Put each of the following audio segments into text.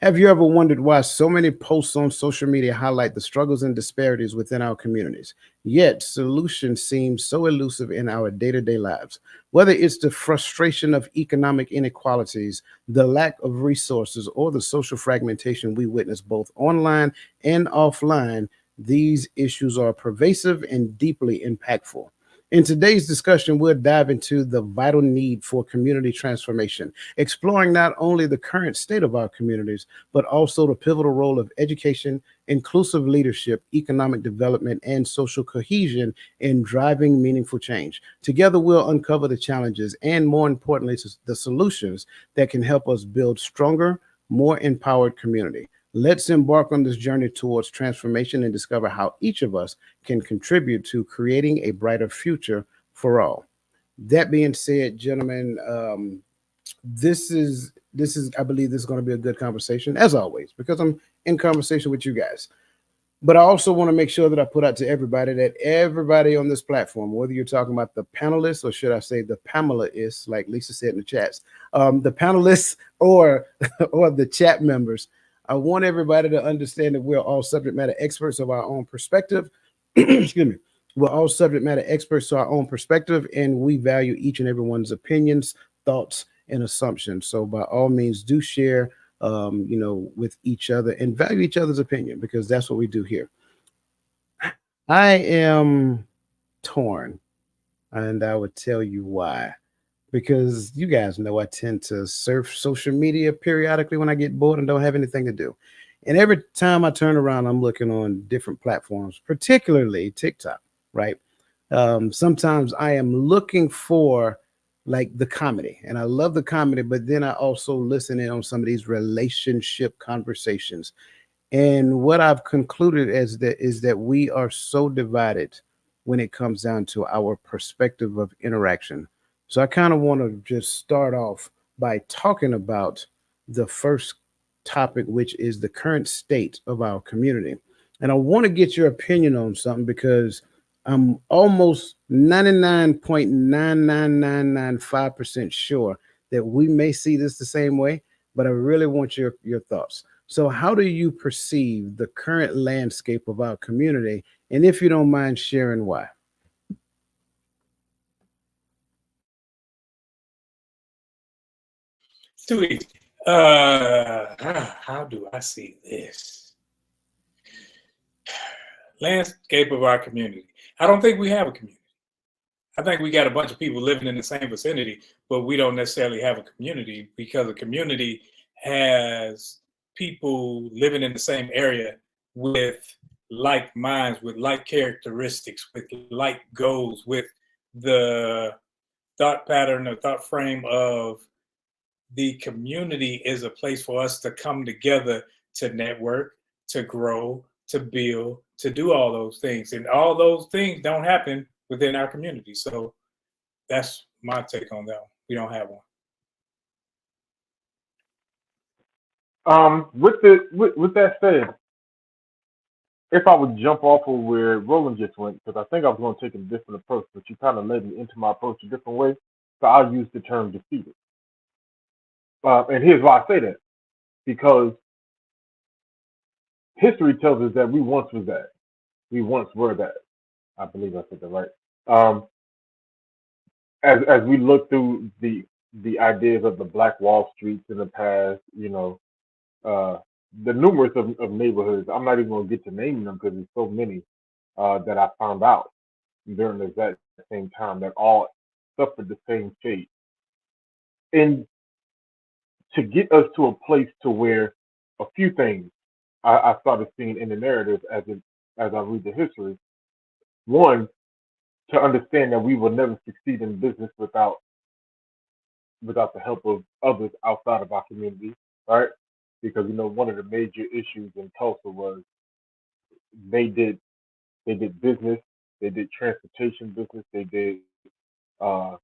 Have you ever wondered why so many posts on social media highlight the struggles and disparities within our communities? Yet, solutions seem so elusive in our day to day lives. Whether it's the frustration of economic inequalities, the lack of resources, or the social fragmentation we witness both online and offline, these issues are pervasive and deeply impactful. In today's discussion, we'll dive into the vital need for community transformation, exploring not only the current state of our communities, but also the pivotal role of education, inclusive leadership, economic development, and social cohesion in driving meaningful change. Together, we'll uncover the challenges and, more importantly, the solutions that can help us build stronger, more empowered community. Let's embark on this journey towards transformation and discover how each of us can contribute to creating a brighter future for all. That being said, gentlemen, this is I believe this is going to be a good conversation as always because I'm in conversation with you guys. But I also want to make sure that I put out to everybody that everybody on this platform, whether you're talking about the panelists or should I say the Pamela is, like Lisa said in the chats, the panelists or or the chat members, I want everybody to understand that we're all subject matter experts of our own perspective. Excuse me. We're all subject matter experts to our own perspective, and we value each and everyone's opinions, thoughts, and assumptions. So, by all means, do share, with each other and value each other's opinion because that's what we do here. I am torn, and I would tell you why. Because you guys know I tend to surf social media periodically when I get bored and don't have anything to do. And every time I turn around, I'm looking on different platforms, particularly TikTok, right? Sometimes I am looking for like the comedy, and I love the comedy, but then I also listen in on some of these relationship conversations. And what I've concluded is that we are so divided when it comes down to our perspective of interaction. So I kind of want to just start off by talking about the first topic, which is the current state of our community. And I want to get your opinion on something because I'm almost 99.99995% sure that we may see this the same way, but I really want your thoughts. So, how do you perceive the current landscape of our community? And if you don't mind sharing why. Too easy. How do I see this landscape of our community? I don't think we have a community. I think we got a bunch of people living in the same vicinity, but we don't necessarily have a community because a community has people living in the same area with like minds, with like characteristics, with like goals, with the thought pattern or thought frame of the community is a place for us to come together to network, to grow, to build, to do all those things. And all those things don't happen within our community. So that's my take on that one. We don't have one. With that said, if I would jump off of where Roland just went, because I think I was going to take a different approach, but you kind of led me into my approach a different way. So I'll use the term defeated. And here's why I say that. Because history tells us that we once was that. We once were that. I believe I said that right. Um, as we look through the ideas of the Black Wall Streets in the past, uh, the numerous of neighborhoods. I'm not even going to get to naming them because there's so many that I found out during the exact same time that all suffered the same fate. And to get us to a place to where a few things I started seeing in the narrative as I read the history. One, to understand that we will never succeed in business without the help of others outside of our community, right? Because one of the major issues in Tulsa was they did they did business, they did transportation business, uh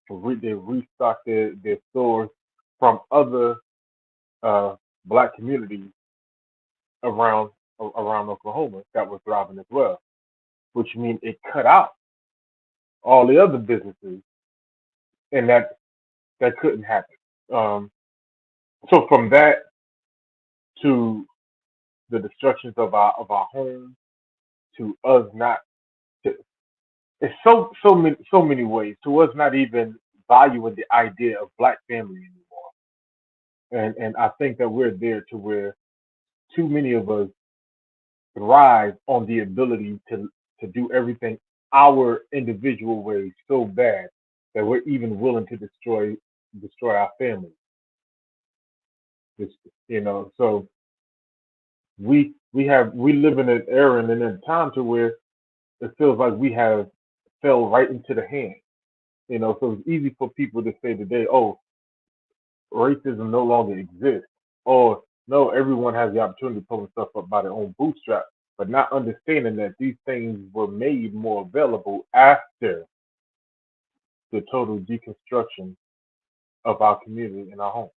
they restocked their stores from other uh black communities around around Oklahoma that was thriving as well, which means it cut out all the other businesses, and that couldn't happen. Um, so from that to the destructions of our homes, to us not to, it's so many ways to us not even valuing the idea of black family anymore. And I think that we're there to where too many of us thrive on the ability to do everything our individual ways so bad that we're even willing to destroy our family. This, so we live in an era and in a time to where it feels like we have fell right into the hand. So it's easy for people to say today, oh, racism no longer exists, or no, everyone has the opportunity to pull themselves up by their own bootstrap, but not understanding that these things were made more available after the total deconstruction of our community and our home.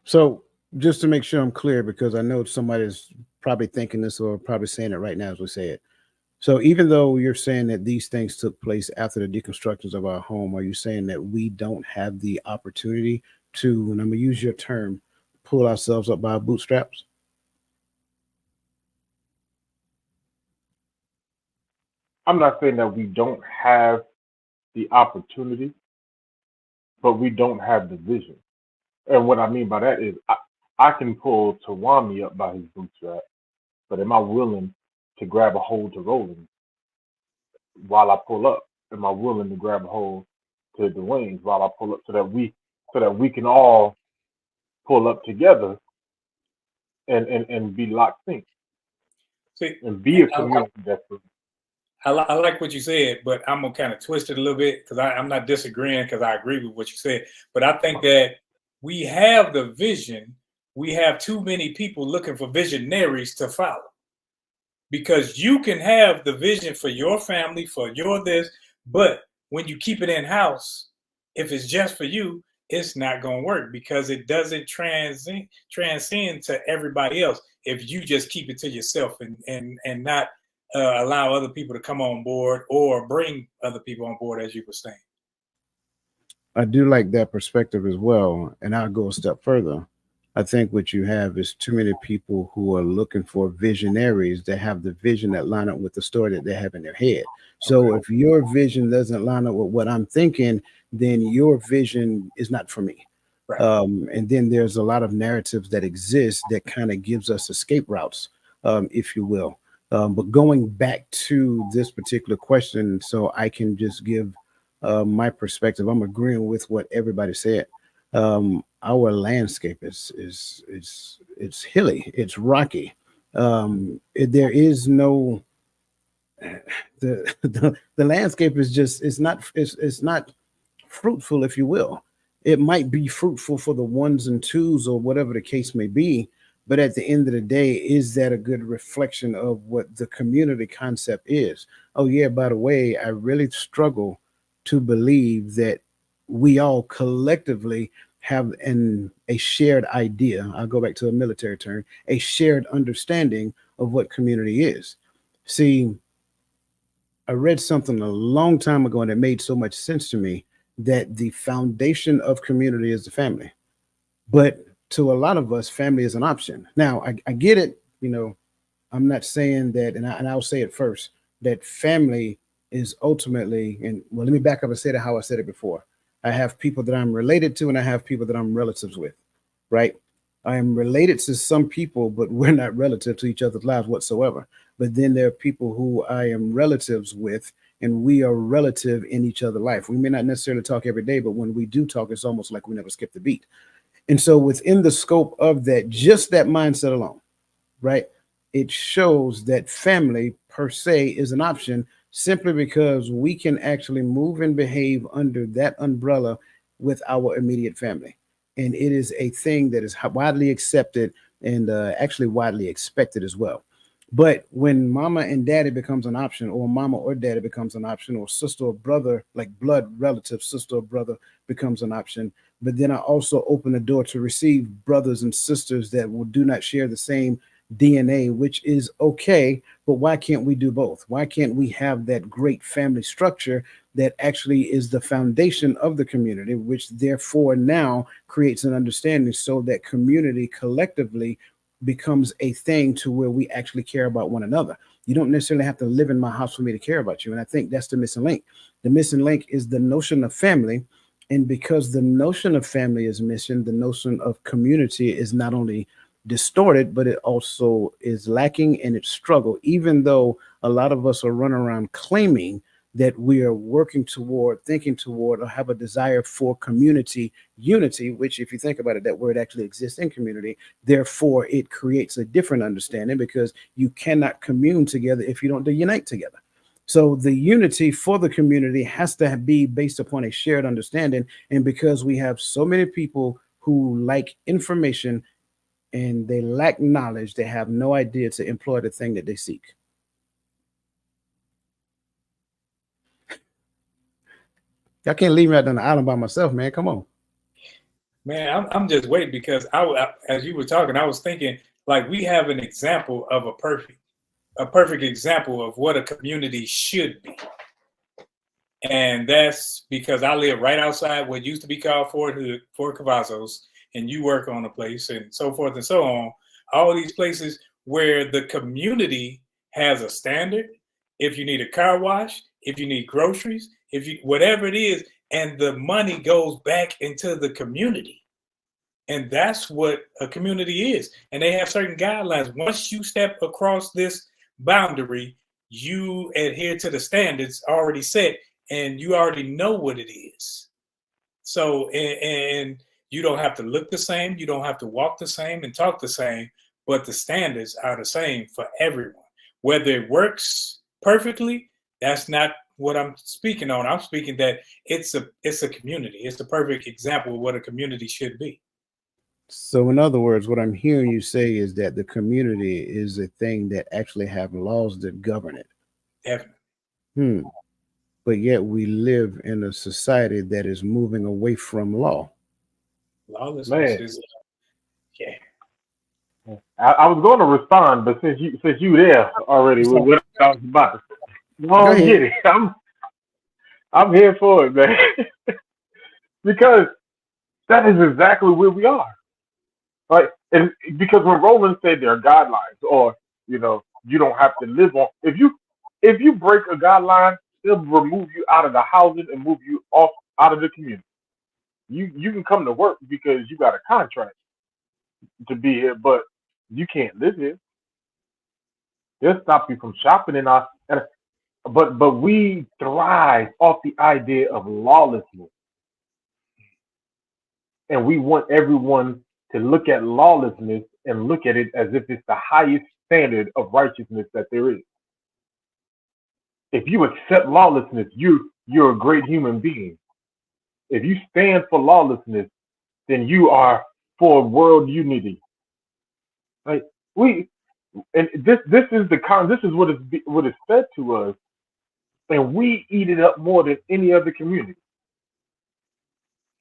So just to make sure I'm clear, because I know somebody's probably thinking this or probably saying it right now as we say it. So even though you're saying that these things took place after the deconstructions of our home, are you saying that we don't have the opportunity to, and I'm gonna use your term, pull ourselves up by our bootstraps? I'm not saying that we don't have the opportunity, but we don't have the vision. And what I mean by that is I can pull Tawami up by his bootstrap, but am I willing to grab a hold to Roland while I pull up? Am I willing to grab a hold to Dwayne's while I pull up so that we can all pull up together and be locked in See, and be a community that's I like what you said, but I'm gonna kind of twist it a little bit because I'm not disagreeing because I agree with what you said. But I think that we have the vision. We have too many people looking for visionaries to follow because you can have the vision for your family, for your this, but when you keep it in house, if it's just for you, it's not going to work because it doesn't transcend to everybody else if you just keep it to yourself and not allow other people to come on board or bring other people on board, as you were saying. I do like that perspective as well. And I'll go a step further. I think what you have is too many people who are looking for visionaries that have the vision that line up with the story that they have in their head. So Okay. if your vision doesn't line up with what I'm thinking, then your vision is not for me. Right. And then there's a lot of narratives that exist that kind of gives us escape routes, if you will. But going back to this particular question, so I can just give my perspective, I'm agreeing with what everybody said. Our landscape is it's hilly, it's rocky. There is no the landscape is just it's not fruitful, if you will. It might be fruitful for the ones and twos or whatever the case may be, but at the end of the day, is that a good reflection of what the community concept is? Oh yeah, by the way, I really struggle to believe that we all collectively have a shared idea. I'll go back to a military term, a shared understanding of what community is. See, I read something a long time ago and it made so much sense to me that the foundation of community is the family. But to a lot of us, family is an option. Now, I get it. I'm not saying that, and I'll say it first, that family is ultimately, and well, let me back up and say it how I said it before. I have people that I'm related to, and I have people that I'm relatives with, right? I am related to some people, but we're not relative to each other's lives whatsoever. But then there are people who I am relatives with, and we are relative in each other's life. We may not necessarily talk every day, but when we do talk, it's almost like we never skipped a beat. And so within the scope of that, just that mindset alone, right? It shows that family per se is an option simply because we can actually move and behave under that umbrella with our immediate family. And it is a thing that is widely accepted and actually widely expected as well. But when mama and daddy becomes an option, or mama or daddy becomes an option, or sister or brother, like blood relative, sister or brother becomes an option, but then I also open the door to receive brothers and sisters that do not share the same DNA, which is okay. But why can't we do both? Why can't we have that great family structure that actually is the foundation of the community, which therefore now creates an understanding so that community collectively becomes a thing to where we actually care about one another. You don't necessarily have to live in my house for me to care about you. And I think that's the missing link. The missing link is the notion of family. And because the notion of family is missing, the notion of community is not only distorted, but it also is lacking in its struggle, even though a lot of us are running around claiming that we are working toward, thinking toward, or have a desire for community unity, which, if you think about it, that word actually exists in community. Therefore, it creates a different understanding because you cannot commune together if you don't unite together. So the unity for the community has to be based upon a shared understanding. And because we have so many people who like information and they lack knowledge, they have no idea to employ the thing that they seek. Y'all can't leave me out on the island by myself, man. Come on. Man, I'm just waiting because as you were talking, I was thinking like we have an example of a perfect example of what a community should be. And that's because I live right outside what used to be called Fort Hood, Fort Cavazos, and you work on a place and so forth and so on. All these places where the community has a standard. If you need a car wash, if you need groceries, if you whatever it is, and the money goes back into the community. And that's what a community is. And they have certain guidelines. Once you step across this boundary, you adhere to the standards already set, and you already know what it is. So, and you don't have to look the same, you don't have to walk the same and talk the same, but the standards are the same for everyone. Whether it works perfectly, that's not what I'm speaking on. I'm speaking that it's a community. It's the perfect example of what a community should be. So, in other words, what I'm hearing you say is that the community is a thing that actually have laws that govern it. Definitely. Hmm. But yet we live in a society that is moving away from law. Lawlessness Man, is, yeah. I was going to respond, but since you there already with what I was about to say, Go don't ahead. get it. I'm here for it, man, because that is exactly where we are, right? And because when Romans said there are guidelines, or you don't have to live on. If you break a guideline, they'll remove you out of the housing and move you off out of the community. You can come to work because you got a contract to be here, but you can't live here. They'll stop you from shopping in our. But we thrive off the idea of lawlessness, and we want everyone to look at lawlessness and look at it as if it's the highest standard of righteousness that there is. If you accept lawlessness, you're a great human being. If you stand for lawlessness, then you are for world unity. Right? We and this is what is fed to us, and we eat it up more than any other community.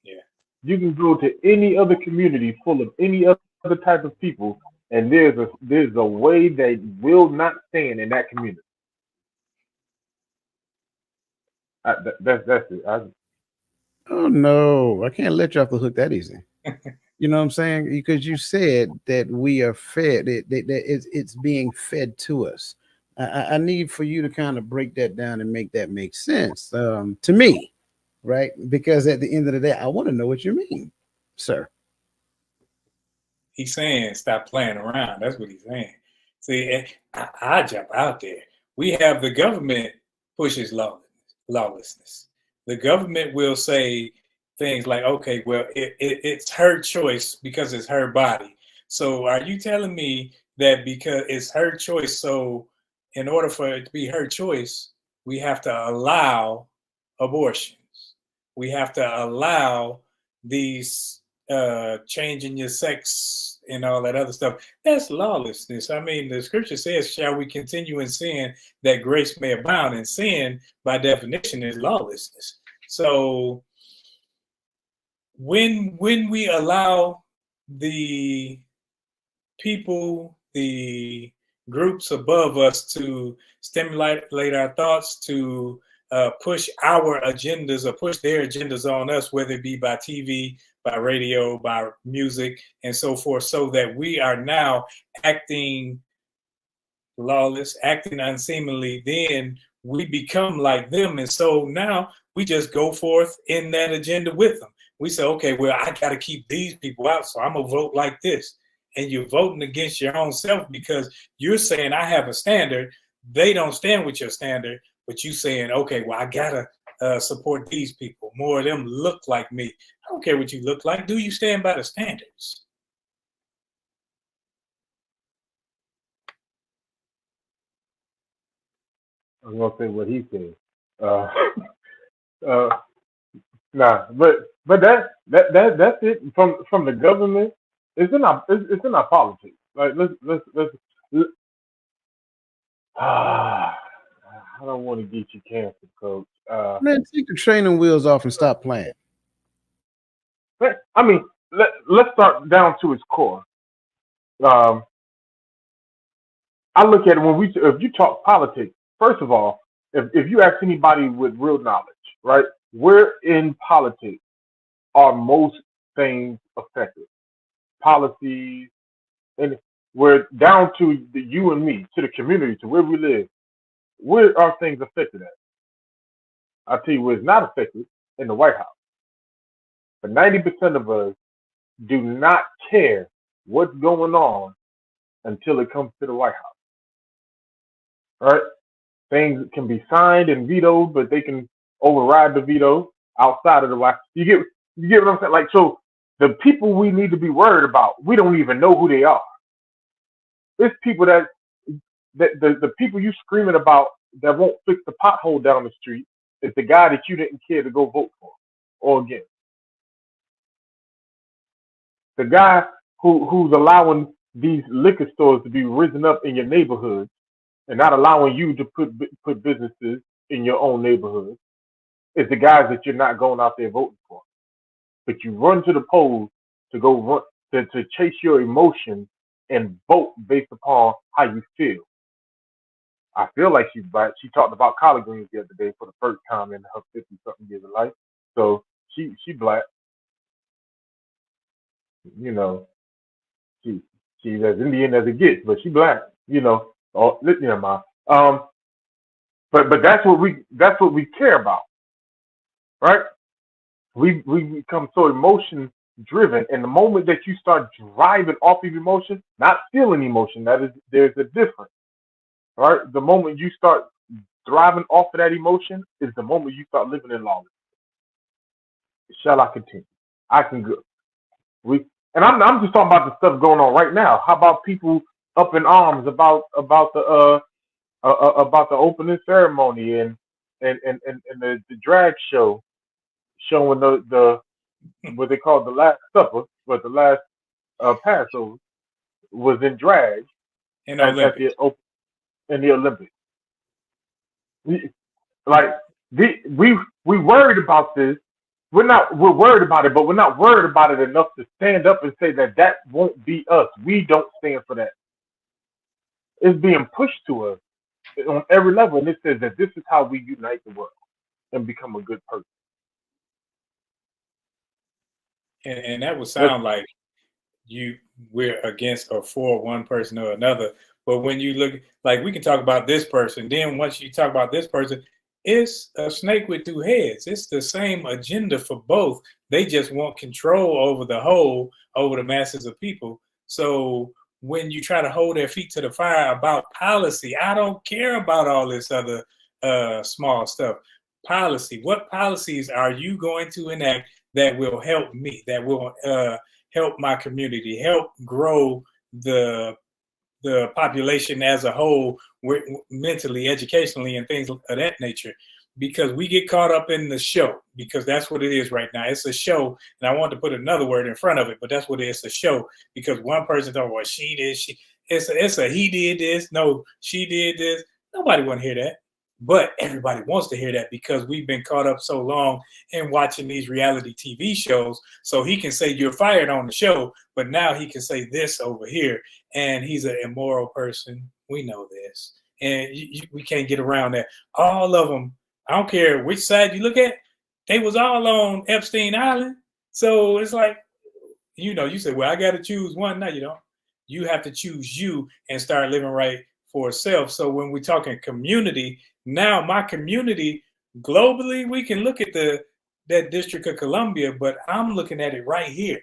Yeah. You can go to any other community full of any other type of people, and there's a way that will not stand in that community. That's it. Oh no, I can't let you off the hook that easy. You know what I'm saying? Because you said that we are fed, that it's being fed to us. I need for you to kind of break that down and make that make sense to me, right? Because at the end of the day, I want to know what you mean, sir. He's saying stop playing around. That's what he's saying. See, I jump out there. We have the government pushes lawlessness. The government will say things like, okay, well, it's her choice because it's her body. So are you telling me that because it's her choice, so in order for it to be her choice, we have to allow abortions? We have to allow these changing your sex and all that other stuff. That's lawlessness. I mean, the scripture says, shall we continue in sin that grace may abound? And sin, by definition, is lawlessness. So when we allow the people, the groups above us to stimulate our thoughts, to push our agendas or push their agendas on us, whether it be by TV, by radio, by music, and so forth, so that we are now acting lawless, acting unseemly, then we become like them. And so now we just go forth in that agenda with them. We say, okay, well, I got to keep these people out, so I'm going to vote like this. And you're voting against your own self because you're saying, I have a standard. They don't stand with your standard, but you saying, okay, well, I got to support these people. More of them look like me. I don't care what you look like. Do you stand by the standards? I was gonna say what he said. Nah, but that's it from the government. It's in our politics. Like let I don't want to get you canceled, Coach. Man, take the training wheels off and stop playing. I mean, let's start down to its core. Um, I look at it if you talk politics. First of all, if you ask anybody with real knowledge, right, where in politics are most things affected? Policies, and we're down to the you and me, to the community, to where we live. Where are things affected at? I'll tell you where it's not affected, in the White House. But 90% of us do not care what's going on until it comes to the White House. All right? Things can be signed and vetoed, but they can override the veto outside of the White House. You get what I'm saying? Like, so the people we need to be worried about, we don't even know who they are. It's people that the people you screaming about that won't fix the pothole down the street is the guy that you didn't care to go vote for or against. The guy who's allowing these liquor stores to be risen up in your neighborhood and not allowing you to put businesses in your own neighborhood is the guys that you're not going out there voting for. But you run to the polls to go run to chase your emotions and vote based upon how you feel. I feel like she's black. She talked about collard greens the other day for the first time in her 50-something years of life. So she black. You know, she's as Indian as it gets, but she black. You know, oh, never mind. But that's what we care about, right? We become so emotion driven, and the moment that you start driving off of emotion, not feeling emotion, there's a difference, right? The moment you start driving off of that emotion is the moment you start living in lawlessness. Shall I continue? I can go. And I'm just talking about the stuff going on right now. How about people up in arms about the opening ceremony and the drag show showing the what they call the Last Supper, but the last Passover was in drag In at the Olympics. Like we worried about this. We're worried about it, but we're not worried about it enough to stand up and say that won't be us. We don't stand for that. It's being pushed to us on every level, and it says that this is how we unite the world and become a good person. And that would sound like we're against or for one person or another. But when you look, like, we can talk about this person, then once you talk about this person, it's a snake with two heads. It's the same agenda for both. They just want control over the whole, over the masses of people. So when you try to hold their feet to the fire about policy, I don't care about all this other small stuff. Policy. What policies are you going to enact that will help me, that will help my community, help grow the population as a whole, mentally, educationally, and things of that nature? Because we get caught up in the show, because that's what it is right now. It's a show, and I want to put another word in front of it, but that's what it is, a show. Because one person talking, well, she did, it's a he did this, no, she did this. Nobody want to hear that. But everybody wants to hear that because we've been caught up so long in watching these reality TV shows. So he can say you're fired on the show, but now he can say this over here. And he's an immoral person. We know this. And we can't get around that. All of them, I don't care which side you look at, they was all on Epstein Island. So it's like, you say, well, I got to choose one. No, you don't. You have to choose you and start living right for self. So when we're talking community, now my community globally, we can look at that District of Columbia, but I'm looking at it right here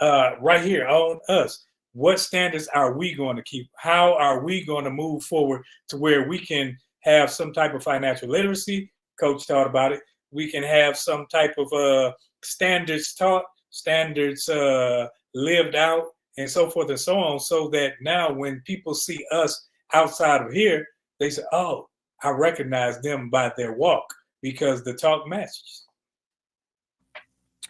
on us. What standards are we going to keep? How are we going to move forward to where we can have some type of financial literacy? Coach taught about it. We can have some type of standards taught, standards lived out, and so forth and so on, so that now when people see us outside of here, they say, oh, I recognize them by their walk because the talk matches.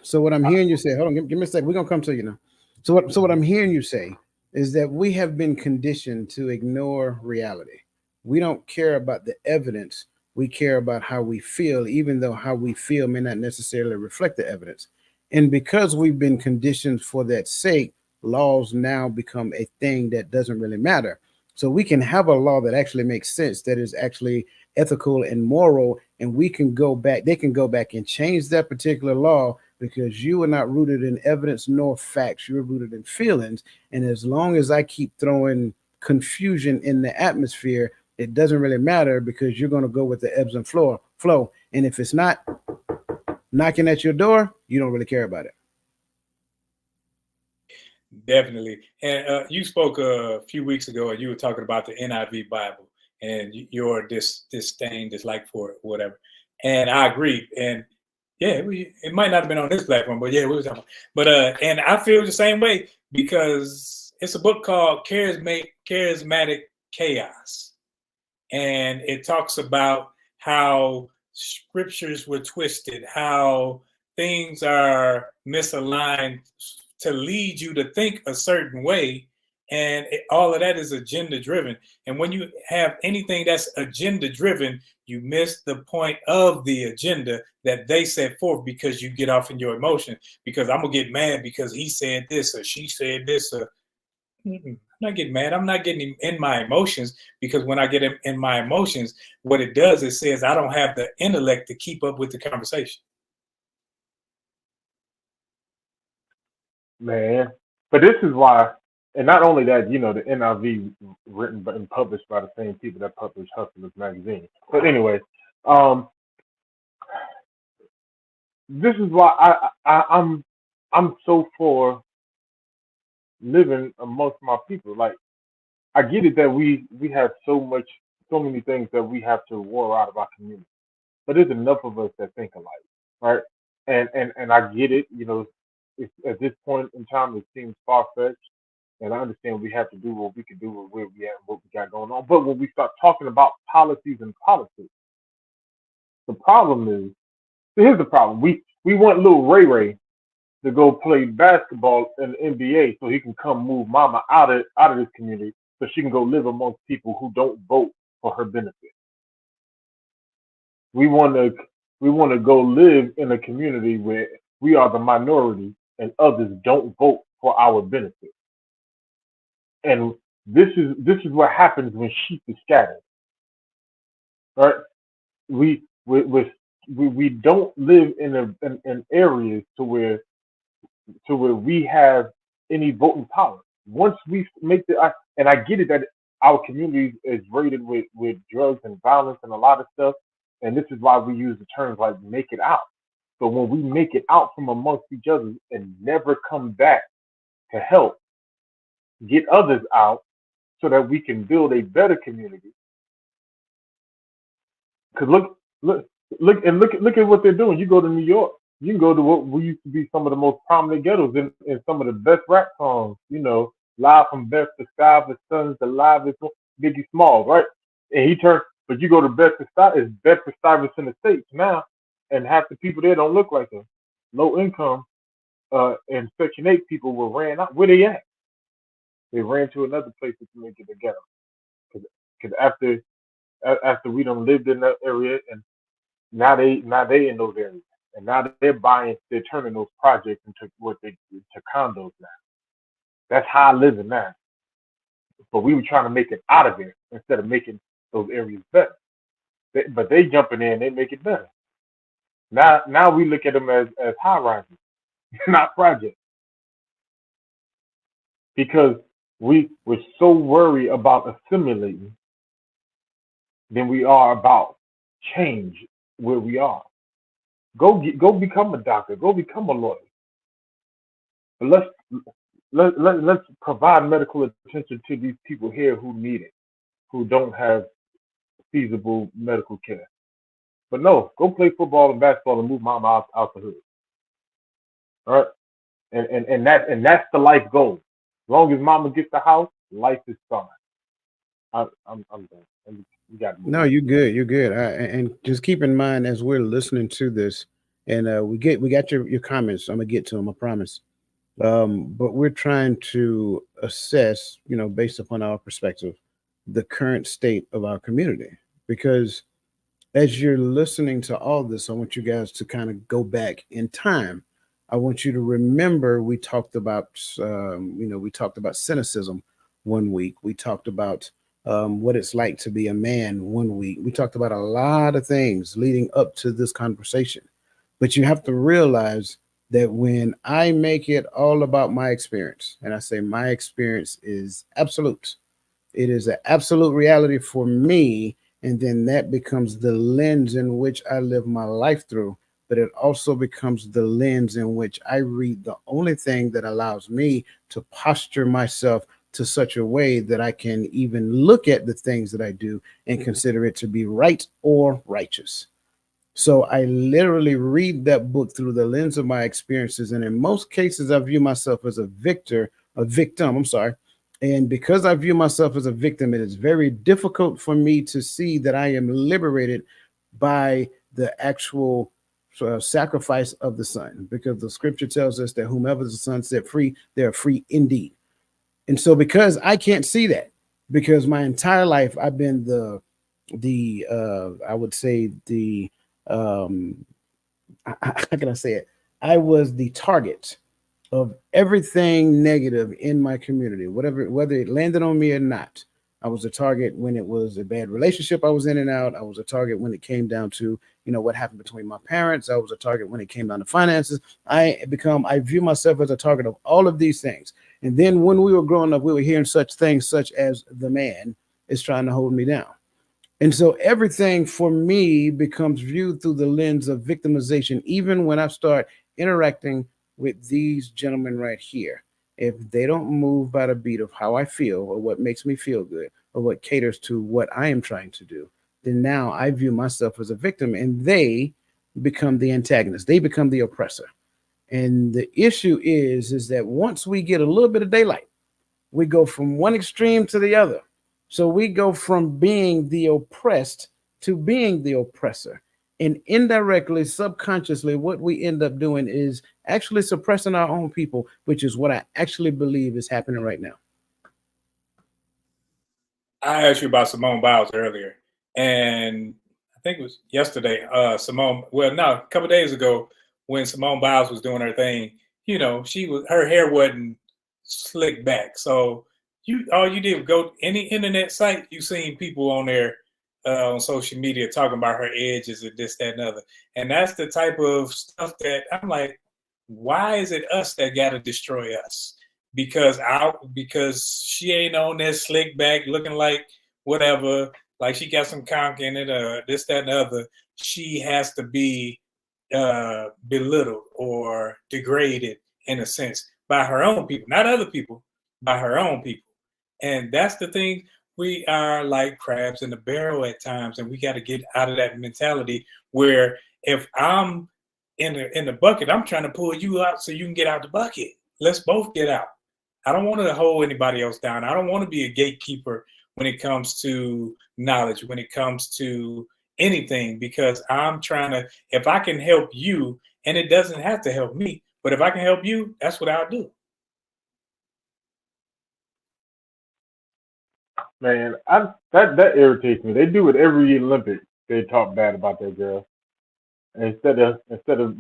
So what I'm hearing you say, hold on, give me a second. We're gonna come to you now. So what I'm hearing you say is that we have been conditioned to ignore reality. We don't care about the evidence. We care about how we feel, even though how we feel may not necessarily reflect the evidence. And because we've been conditioned for that sake, laws now become a thing that doesn't really matter. So we can have a law that actually makes sense, that is actually ethical and moral, and we can go back, they can go back and change that particular law because you are not rooted in evidence nor facts. You're rooted in feelings. And as long as I keep throwing confusion in the atmosphere, it doesn't really matter because you're going to go with the ebbs and flow. And if it's not knocking at your door, you don't really care about it. Definitely. And you spoke a few weeks ago, and you were talking about the NIV Bible and your disdain, dislike for it, whatever. And I agree. And yeah, it might not have been on this platform, but yeah, we were talking. But and I feel the same way because it's a book called Charismatic Chaos, and it talks about how scriptures were twisted, how things are misaligned to lead you to think a certain way. And all of that is agenda driven. And when you have anything that's agenda driven, you miss the point of the agenda that they set forth because you get off in your emotion. Because I'm going to get mad because he said this or she said this. I'm not getting mad. I'm not getting in my emotions, because when I get in my emotions, what it does is says I don't have the intellect to keep up with the conversation. Man, but this is why, and not only that, the NIV written and published by the same people that published Hustlers magazine. But anyway, this is why I'm so for living amongst my people. Like, I get it that we have so many things that we have to war out of our community, but there's enough of us that think alike, right? And I get it. It's, at this point in time, it seems far fetched, and I understand we have to do what we can do with where we at and what we got going on. But when we start talking about policies and politics, the problem is, here's the problem: we want little Ray Ray to go play basketball in the NBA so he can come move mama out of this community so she can go live amongst people who don't vote for her benefit. We want to go live in a community where we are the minority and others don't vote for our benefit. And this is what happens when sheep is scattered. Right? We don't live in areas to where we have any voting power. Once we make and I get it that our community is rated with drugs and violence and a lot of stuff, and this is why we use the terms like make it out. So when we make it out from amongst each other and never come back to help get others out so that we can build a better community. Because look at what they're doing. You go to New York, you can go to what we used to be some of the most prominent ghettos in some of the best rap songs, Live from Best to Sky, the Sons, the Live is Biggie Smalls, right? And but you go to Bedford Stuyvesant in the States now, and half the people there don't look like them. Low income and Section 8 people were ran out. Where they at? They ran to another place to make it together. Because after after we done lived in that area, and now they in those areas, and now they're turning those projects into to condos now. That's high living now. But we were trying to make it out of there instead of making those areas better. But they jumping in, they make it better. Now we look at them as high rises, not projects, because we're so worried about assimilating than we are about change where we are. Go become a doctor. Go become a lawyer. But let's provide medical attention to these people here who need it, who don't have feasible medical care. But no, go play football and basketball and move mama out the hood. All right, and that's the life goal. As long as mama gets the house, life is fine. I'm done. You got to move No, on. you're good. You're good. And just keep in mind as we're listening to this, and we got your comments. I'm gonna get to them. I promise. But we're trying to assess, based upon our perspective, the current state of our community. Because as you're listening to all this, I want you guys to kind of go back in time. I want you to remember we talked about cynicism one week. We talked about what it's like to be a man one week. We talked about a lot of things leading up to this conversation. But you have to realize that when I make it all about my experience, and I say my experience is absolute, it is an absolute reality for me. And then that becomes the lens in which I live my life through. But it also becomes the lens in which I read the only thing that allows me to posture myself to such a way that I can even look at the things that I do and consider it to be right or righteous. So I literally read that book through the lens of my experiences. And in most cases, I view myself as a victim. I'm sorry. And because I view myself as a victim, it is very difficult for me to see that I am liberated by the actual sacrifice of the Son, because the scripture tells us that whomever the Son set free, they are free indeed. And so because I can't see that, because my entire life I've been the I would say the um how can I say it? I was the target of everything negative in my community, whether it landed on me or not. I was a target when it was a bad relationship I was in and out. I was a target when it came down to, what happened between my parents. I was a target when it came down to finances. I view myself as a target of all of these things. And then when we were growing up, we were hearing such things such as the man is trying to hold me down. And so everything for me becomes viewed through the lens of victimization, even when I start interacting with these gentlemen right here. If they don't move by the beat of how I feel or what makes me feel good or what caters to what I am trying to do, then now I view myself as a victim and they become the antagonist. They become the oppressor. And the issue is that once we get a little bit of daylight, we go from one extreme to the other. So we go from being the oppressed to being the oppressor. And indirectly, subconsciously, what we end up doing is actually suppressing our own people, which is what I actually believe is happening right now. I asked you about Simone Biles earlier, and I think it was yesterday. No, a couple of days ago, when Simone Biles was doing her thing, her hair wasn't slicked back. So all you did was go any internet site, you seen people on there on social media talking about her edges and this, that, and other. And that's the type of stuff that I'm like, why is it us that got to destroy us? Because she ain't on that slick back looking like whatever, like she got some conk in it, this, that, and the other. She has to be belittled or degraded in a sense by her own people, not other people, by her own people. And that's the thing. We are like crabs in the barrel at times, and we got to get out of that mentality where if I'm in the bucket, I'm trying to pull you out so you can get out the bucket. Let's both get out. I don't want to hold anybody else down. I don't want to be a gatekeeper when it comes to knowledge, when it comes to anything, because I'm trying to, if I can help you, and it doesn't have to help me, but if I can help you, that's what I'll do. Man, that irritates me. They do it every Olympics. They talk bad about that girl. Instead of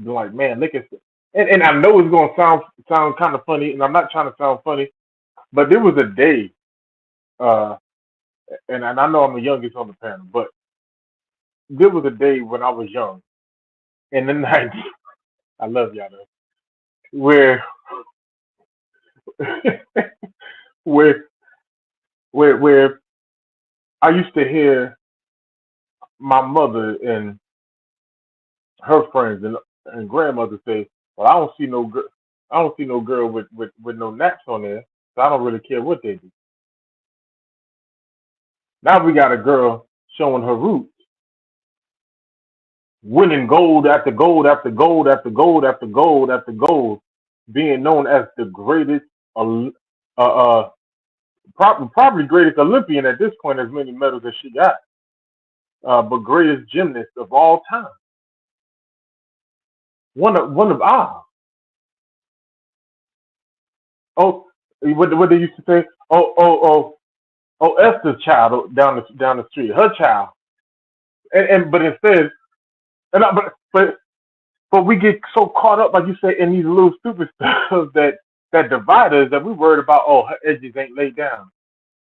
being like, man, look at, and I know it's gonna sound kind of funny, and I'm not trying to sound funny, but there was a day, uh, and I know I'm the youngest on the panel, but there was a day when I was young in the '90s. I love y'all though, where where where I used to hear my mother and her friends and grandmother say, "Well, I don't see no girl with no naps on there, so I don't really care what they do." Now we got a girl showing her roots, winning gold after gold after gold after gold after gold after gold, being known as the greatest, uh, probably greatest Olympian at this point, as many medals as she got, but greatest gymnast of all time. One of ours. Oh, what they used to say? Oh, Esthers Child down the street, her child. And but instead, and I, but we get so caught up, like you say, in these little stupid stuff that divide us that we worried about. Oh, her edges ain't laid down,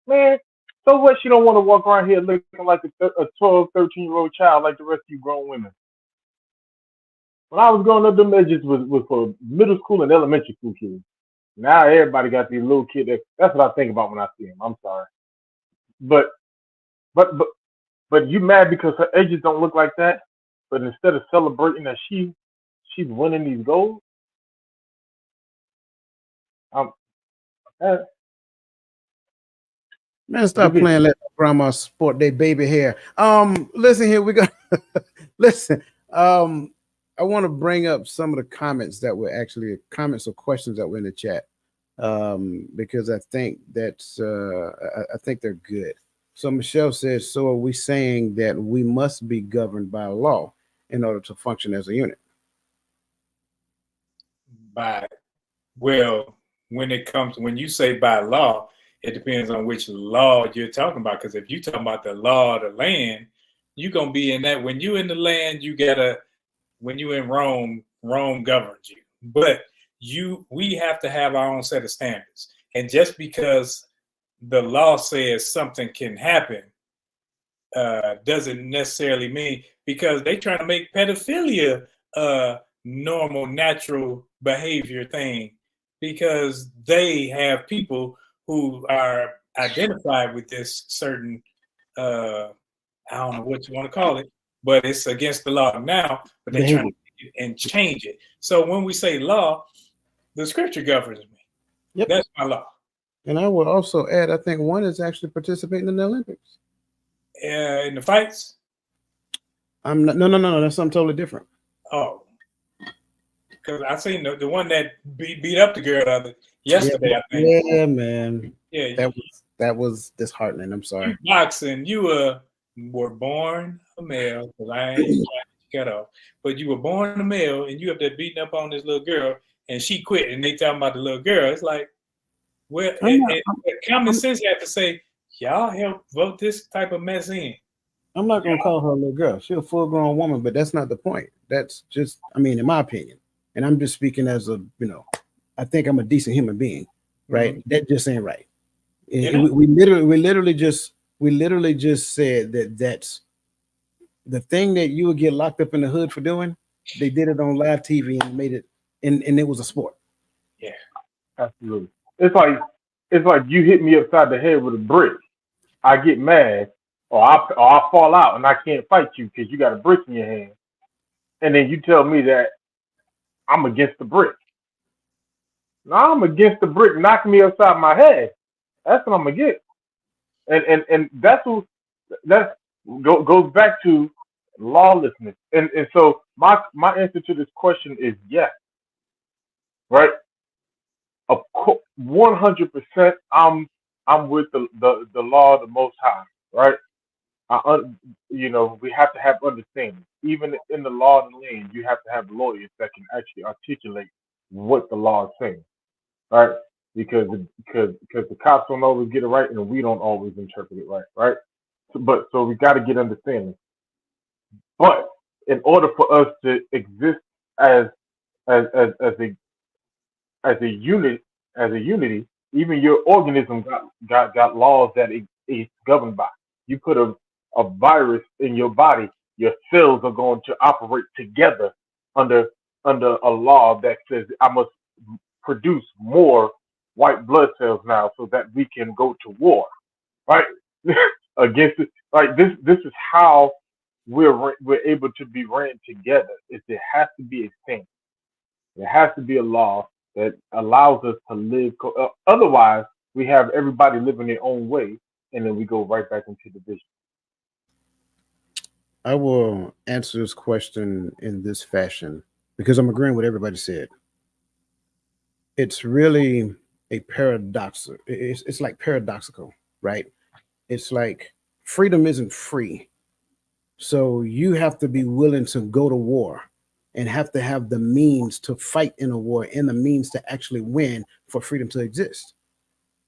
man. So what? She don't want to walk around here looking like a 12, 13-year-old child like the rest of you grown women. When I was growing up, them edges was for middle school and elementary school kids. Now everybody got these little kids. That's what I think about when I see them. I'm sorry, but but but but you mad because her edges don't look like that? But instead of celebrating that she's winning these goals, um, that Man, stop division. playing. Let grandma sport their baby hair. Listen here. We got listen. I want to bring up some of the comments that were actually comments or questions that were in the chat. Because I think I think they're good. So Michelle says, so are we saying that we must be governed by law in order to function as a unit? By well, when you say by law, it depends on which law you're talking about. Because if you're talking about the law of the land, you're gonna be in that. When you in the land, you gotta. When you in Rome, Rome governs you. But we have to have our own set of standards. And just because the law says something can happen, doesn't necessarily mean, because they trying to make pedophilia a normal, natural behavior thing, because they have people who are identified with this certain, I don't know what you want to call it, but it's against the law now, but they're trying to take it and change it. So when we say law, the scripture governs me. Yep. That's my law. And I will also add, I think one is actually participating in the Olympics. In the fights? I'm not, no. That's something totally different. Oh, because I seen the one that beat up the girl yesterday. Yeah, I think. Yeah, man. Yeah, That was disheartening. I'm sorry. boxing. You were born a male, because I ain't trying to cut off, but you were born a male, and you up there beating up on this little girl, and she quit, and they talking about the little girl. It's like, well, common sense have to say, y'all help vote this type of mess in. I'm not gonna call her a little girl. She's a full grown woman, but that's not the point. That's just, I mean, in my opinion, and I'm just speaking as I think I'm a decent human being, right? Mm-hmm. That just ain't right. We literally just said that's the thing that you would get locked up in the hood for doing. They did it on live TV and made it, and it was a sport. Yeah, absolutely. It's like you hit me upside the head with a brick. I get mad, or I fall out and I can't fight you because you got a brick in your hand, and then you tell me that I'm against the brick. No, I'm against the brick knocking me upside my head. That's what I'm gonna get, and that's what that goes back to lawlessness. And so my answer to this question is yes, right? 100%. I'm with the law of the Most High, right? We have to have understanding. Even in the law of the land, you have to have lawyers that can actually articulate what the law is saying, right? because the cops don't always get it right and we don't always interpret it right, right? So we got to get understanding. But in order for us to exist as as a unit, as a unity, even your organism got laws that it's governed by. You put a virus in your body, your cells are going to operate together under a law that says I must produce more white blood cells now so that we can go to war, right? Against it. Like this is how we're able to be ran together. It has to be a thing. There has to be a law that allows us to live. Otherwise, we have everybody living their own way, and then we go right back into division. I will answer this question in this fashion because I'm agreeing with everybody said. It's really a paradox. It's like paradoxical, right? It's like freedom isn't free. So you have to be willing to go to war and have to have the means to fight in a war and the means to actually win for freedom to exist.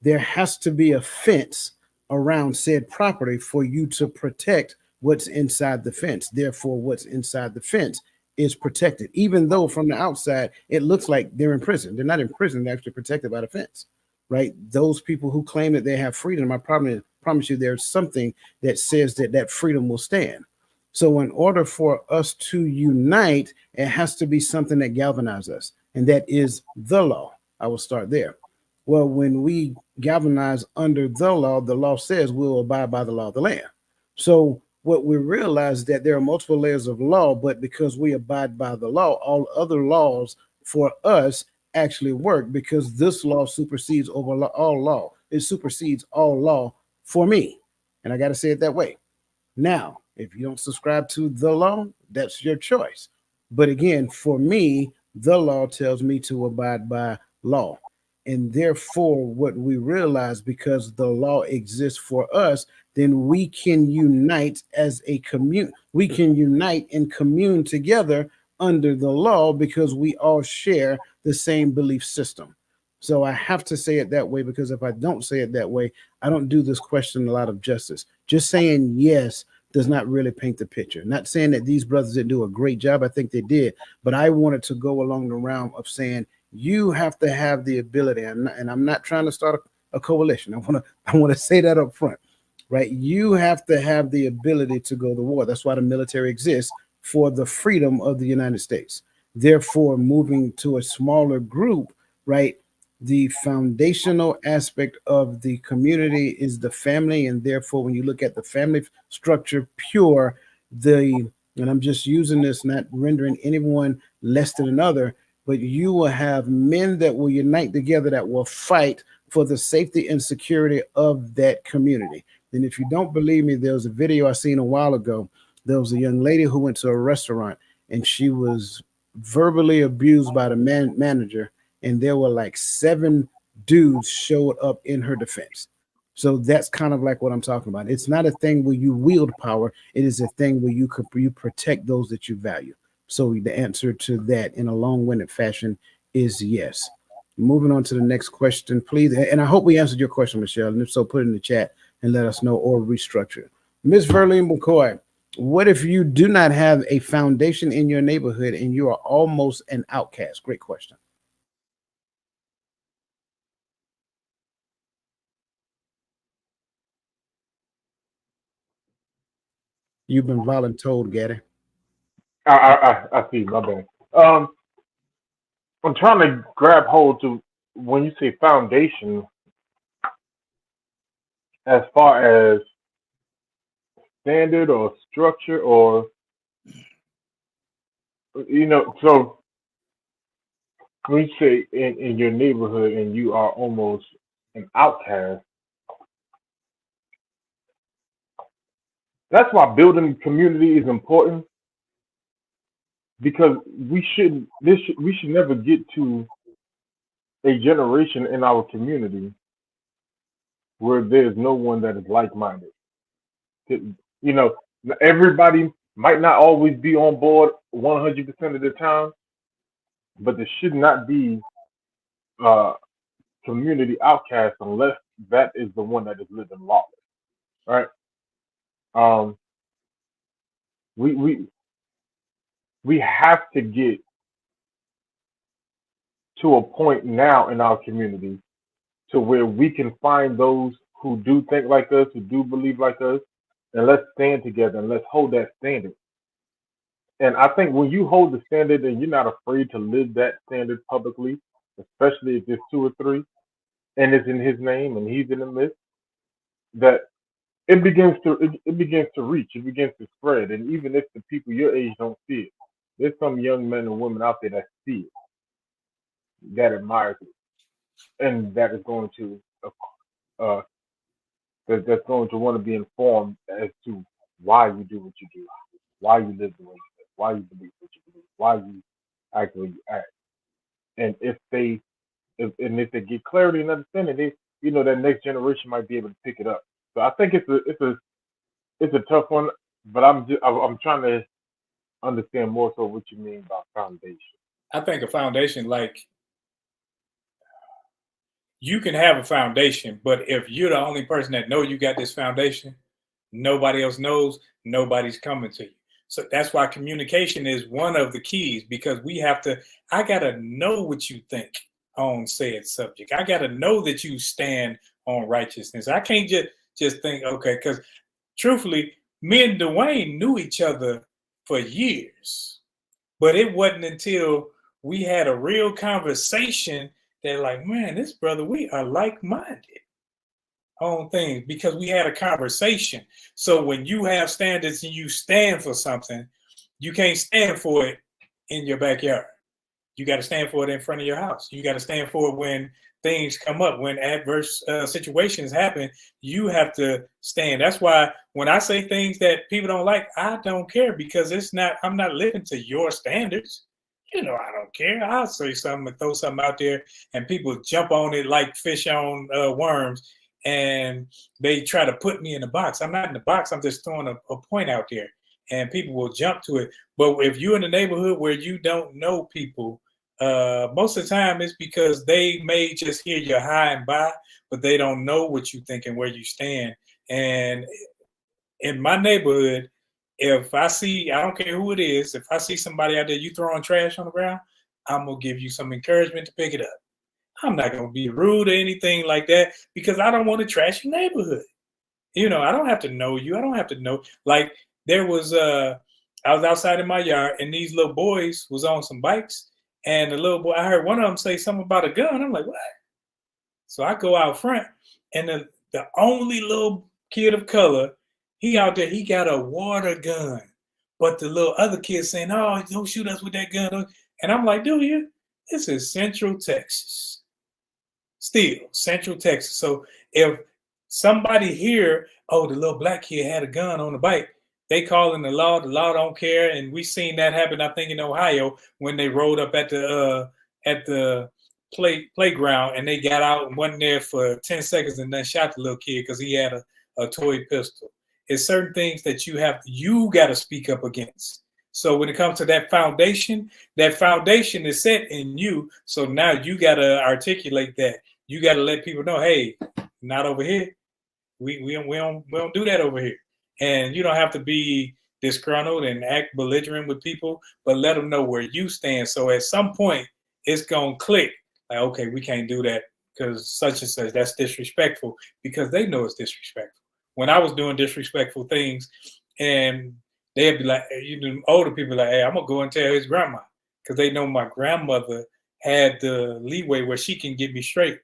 There has to be a fence around said property for you to protect what's inside the fence. Therefore, what's inside the fence is protected, even though from the outside it looks like they're in prison. They're not in prison, they're actually protected by the fence, right? Those people who claim that they have freedom, I promise you there's something that says that that freedom will stand. So, in order for us to unite, it has to be something that galvanizes us, and that is the law. I will start there. Well, when we galvanize under the law says we'll abide by the law of the land. So what we realize is that there are multiple layers of law, but because we abide by the law, all other laws for us actually work because this law supersedes over all law. It supersedes all law for me. And I got to say it that way. Now, if you don't subscribe to the law, that's your choice. But again, for me, the law tells me to abide by law. And therefore, what we realize because the law exists for us, then we can unite as a commune. We can unite and commune together under the law because we all share the same belief system. So I have to say it that way because if I don't say it that way, I don't do this question a lot of justice. Just saying yes does not really paint the picture. Not saying that these brothers didn't do a great job. I think they did. But I wanted to go along the realm of saying you have to have the ability, and I'm not trying to start a coalition. I want to say that up front, right? You have to have the ability to go to war. That's why the military exists for the freedom of the United States. Therefore, moving to a smaller group, right? The foundational aspect of the community is the family, and therefore, when you look at the family structure, pure the and I'm just using this, not rendering anyone less than another, but you will have men that will unite together that will fight for the safety and security of that community. And if you don't believe me, there was a video I seen a while ago. There was a young lady who went to a restaurant and she was verbally abused by the manager, and there were like 7 dudes showed up in her defense. So that's kind of like what I'm talking about. It's not a thing where you wield power. It is a thing where you protect those that you value. So the answer to that in a long-winded fashion is yes. Moving on to the next question, please. And I hope we answered your question, Michelle. And if so, put it in the chat and let us know or restructure. Ms. Verlene McCoy, what if you do not have a foundation in your neighborhood and you are almost an outcast? Great question. You've been voluntold, Gaddy. I see. My bad. Um, I'm trying to grab hold to when you say foundation, as far as standard or structure or So when you say in your neighborhood and you are almost an outcast, that's why building community is important because we should never get to a generation in our community where there's no one that is like-minded. You know, everybody might not always be on board 100% of the time, but there should not be uh, community outcast unless that is the one that is living lawless, right? Um, we we we have to get to a point now in our community to where we can find those who do think like us, who do believe like us, and let's stand together and let's hold that standard. And I think when you hold the standard and you're not afraid to live that standard publicly, especially if there's two or three, and it's in His name and He's in the midst, that it begins to reach, it begins to spread, and even if the people your age don't see it, there's some young men and women out there that see it, that admires it, and that is going to uh, that's going to want to be informed as to why you do what you do, why you live the way you live, why you believe what you believe, why you act the way you act. And if they get clarity and understanding, that next generation might be able to pick it up. So I think it's a tough one, but I'm trying to understand more so what you mean by foundation. I think a foundation, like, you can have a foundation, but if you're the only person that know you got this foundation, nobody else knows, nobody's coming to you. So that's why communication is one of the keys, because I got to know what you think on said subject. I got to know that you stand on righteousness. I can't just think, okay, because truthfully, me and Dwayne knew each other for years, but it wasn't until we had a real conversation that, like, man, this brother, we are like-minded on things because we had a conversation. So when you have standards and you stand for something, you can't stand for it in your backyard. You got to stand for it in front of your house. You got to stand for it when things come up, when adverse situations happen. You have to stand. That's why when I say things that people don't like, I don't care, because I'm not living to your standards. I don't care. I'll say something and throw something out there, and people jump on it like fish on worms, and they try to put me in the box. I'm not in the box. I'm just throwing a point out there, and people will jump to it. But if you're in a neighborhood where you don't know people, most of the time it's because they may just hear you high and by, but they don't know what you think and where you stand. And in my neighborhood, if I don't care who it is, if I see somebody out there, you throwing trash on the ground, I'm going to give you some encouragement to pick it up. I'm not going to be rude or anything like that, because I don't want to trash your neighborhood. I don't have to know you. I don't have to know. Like, there was, I was outside in my yard, and these little boys was on some bikes, and the little boy, I heard one of them say something about a gun. I'm like, what? So I go out front, and the only little kid of color, he out there, he got a water gun. But the little other kid saying, oh, don't shoot us with that gun. And I'm like, do you? This is Central Texas. Still, Central Texas. So if somebody here, oh, the little black kid had a gun on the bike, they calling the law don't care. And we seen that happen, I think, in Ohio, when they rolled up at the playground, and they got out and wasn't there for 10 seconds and then shot the little kid because he had a toy pistol. It's certain things that you got to speak up against. So when it comes to that foundation is set in you. So now you got to articulate that. You got to let people know, hey, not over here. We don't do that over here. And you don't have to be disgruntled and act belligerent with people, but let them know where you stand. So at some point, it's going to click. Like, okay, we can't do that because such and such, that's disrespectful, because they know it's disrespectful. When I was doing disrespectful things, and they'd be like, older people like, hey, I'm going to go and tell his grandma, because they know my grandmother had the leeway where she can get me straight,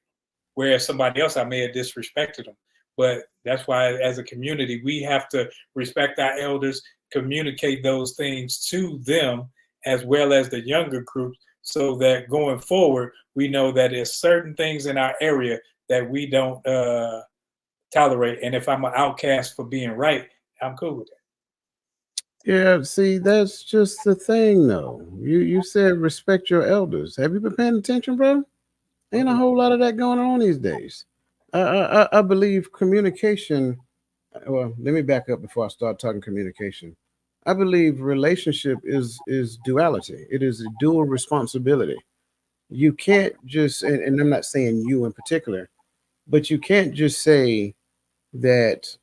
whereas somebody else, I may have disrespected them. But that's why, as a community, we have to respect our elders, communicate those things to them, as well as the younger groups, so that going forward, we know that there's certain things in our area that we don't tolerate. And if I'm an outcast for being right, I'm cool with that. Yeah, see, that's just the thing, though. You said respect your elders. Have you been paying attention, bro? Ain't a whole lot of that going on these days. I believe communication. Well, let me back up before I start talking communication. I believe relationship is duality. It is a dual responsibility. you can't just, and I'm not saying you in particular, but you can't just say that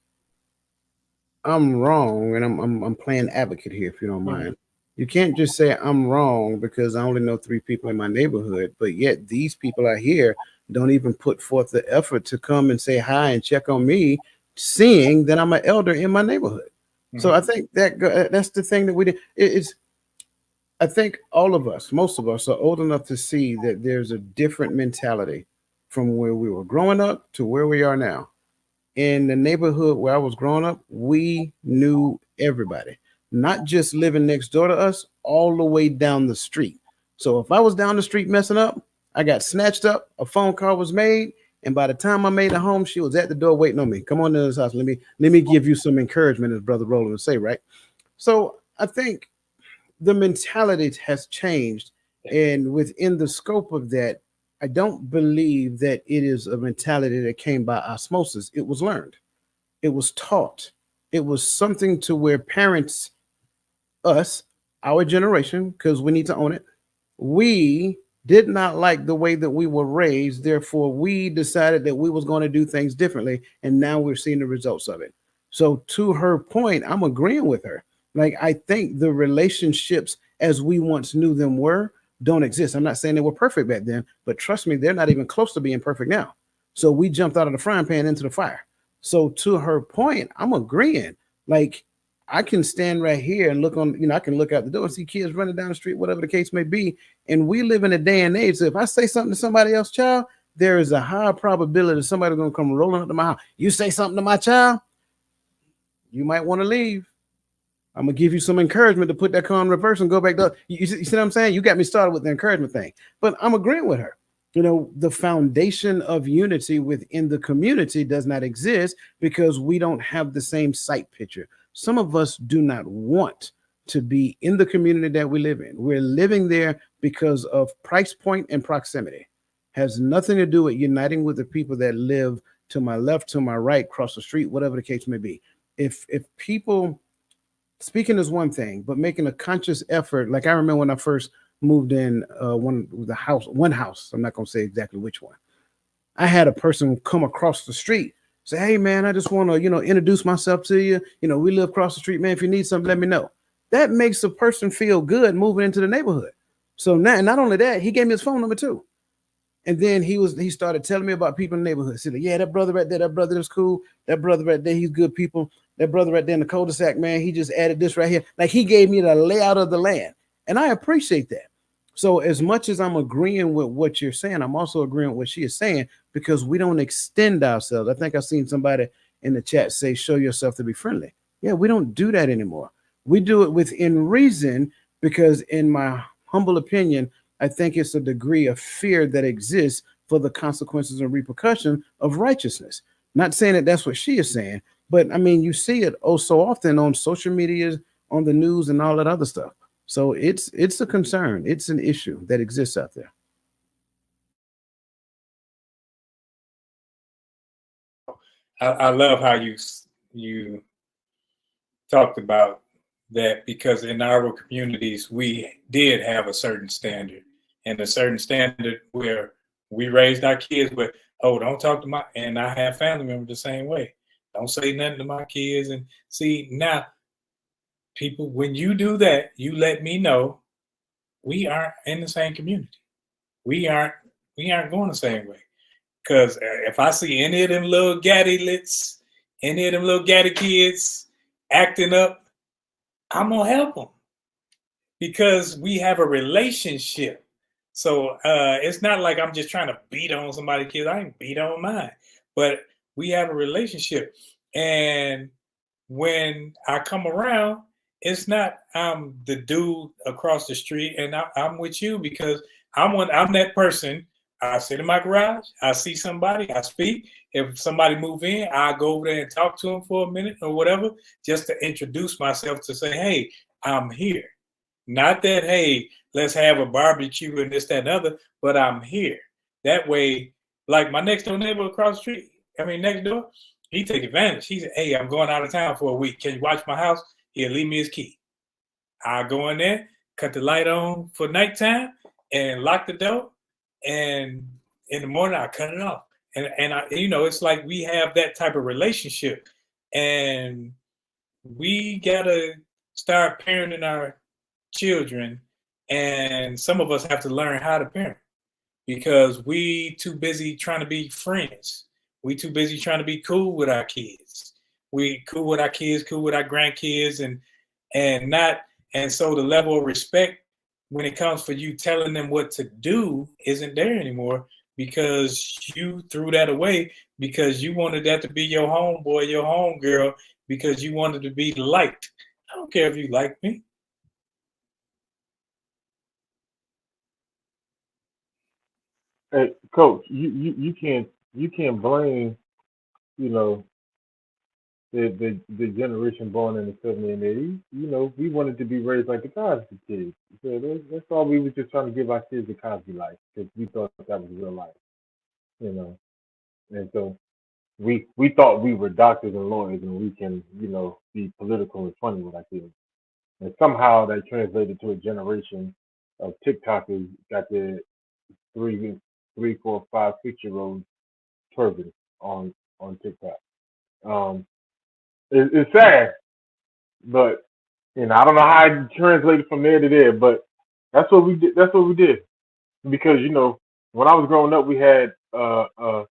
I'm wrong, and I'm playing advocate here, if you don't Mhm. mind. You can't just say I'm wrong because I only know three people in my neighborhood, but yet these people out here don't even put forth the effort to come and say hi and check on me, seeing that I'm an elder in my neighborhood. So Mhm. I think that's the thing that we did. It's I think all of us, most of us, are old enough to see that there's a different mentality from where we were growing up to where we are now. In the neighborhood where I was growing up, we knew everybody, not just living next door to us, all the way down the street. So if I was down the street messing up, I got snatched up, a phone call was made, and by the time I made it home, she was at the door waiting on me. Come on to this house. Let me give you some encouragement, as Brother Roland would say, right? So I think the mentality has changed, and within the scope of that, I don't believe that it is a mentality that came by osmosis. It was learned, it was taught, it was something to where parents, us, our generation, because we need to own it, we did not like the way that we were raised. Therefore, we decided that we was going to do things differently, and now we're seeing the results of it. So to her point, I'm agreeing with her. Like, I think the relationships as we once knew them don't exist. I'm not saying they were perfect back then, but trust me, they're not even close to being perfect now. So we jumped out of the frying pan into the fire. So to her point, I'm agreeing. Like, I can stand right here and look on, I can look out the door and see kids running down the street, whatever the case may be. And we live in a day and age. So if I say something to somebody else's child, there is a high probability that somebody's going to come rolling up to my house. You say something to my child, you might want to leave. I'm gonna give you some encouragement to put that car in reverse and go back to you see what I'm saying? You got me started with the encouragement thing, but I'm agreeing with her. The foundation of unity within the community does not exist because we don't have the same sight picture. Some of us do not want to be in the community that we live in. We're living there because of price point and proximity. Has nothing to do with uniting with the people that live to my left, to my right, across the street, whatever the case may be. If people speaking is one thing, but making a conscious effort. Like I remember when I first moved in one house. I'm not gonna say exactly which one. I had a person come across the street, say, "Hey man, I just want to introduce myself to you. We live across the street, man. If you need something, let me know." That makes a person feel good moving into the neighborhood. So now, not only that, he gave me his phone number too. And then he started telling me about people in the neighborhood. He said, "Yeah, that brother right there, that brother is cool. That brother right there, he's good people. That brother right there in the cul-de-sac, man, he just added this right here." Like he gave me the layout of the land. And I appreciate that. So as much as I'm agreeing with what you're saying, I'm also agreeing with what she is saying because we don't extend ourselves. I think I've seen somebody in the chat say, "Show yourself to be friendly." Yeah, we don't do that anymore. We do it within reason because, in my humble opinion, I think it's a degree of fear that exists for the consequences and repercussion of righteousness. Not saying that that's what she is saying, but I mean, you see it oh so often on social media, on the news, and all that other stuff. So it's a concern. It's an issue that exists out there. I love how you talked about that because in our communities we did have a certain standard and a certain standard where we raised our kids with, oh, don't talk to my, and I have family members the same way. Don't say nothing to my kids. And see now, people, when you do that, you let me know we aren't in the same community. We aren't we aren't going the same way. Because if I see any of them little gaddy lits, any of them little gaddy kids acting up, I'm gonna help them because we have a relationship. So it's not like I'm just trying to beat on somebody's kids. I ain't beat on mine, but we have a relationship. And when I come around, it's not I'm the dude across the street, and I'm with you because I'm that person. I sit in my garage. I see somebody. I speak. If somebody move in, I go over there and talk to them for a minute or whatever, just to introduce myself to say, "Hey, I'm here." Not that, "Hey, let's have a barbecue and this, that, and other," but I'm here. That way, like my next door neighbor across the street, next door, he take advantage. He said, "Hey, I'm going out of town for a week. Can you watch my house?" He'll leave me his key. I go in there, cut the light on for nighttime, and lock the door. and in the morning I cut it off. And I, it's like we have that type of relationship, and we gotta start parenting our children, and some of us have to learn how to parent because we too busy trying to be friends. We too busy trying to be cool with our kids. We cool with our kids, cool with our grandkids, and not and so the level of respect when it comes for you telling them what to do isn't there anymore because you threw that away because you wanted that to be your homeboy, your homegirl, because you wanted to be liked. I don't care if you like me. Hey, Coach, you can't blame, you know, the generation born in the 70s and 80s. We wanted to be raised like the Cosby Kids. So that's all we were just trying to give our kids the Cosby life because we thought that was real life, you know. And so we thought we were doctors and lawyers and we can, be political and funny with our kids. And somehow that translated to a generation of TikTokers got their three, 3, 4, 5, 6 year olds twerking on TikTok. Um, it's sad, but I don't know how it translated from there to there, but that's what we did. That's what we did because when I was growing up, we had TGIF.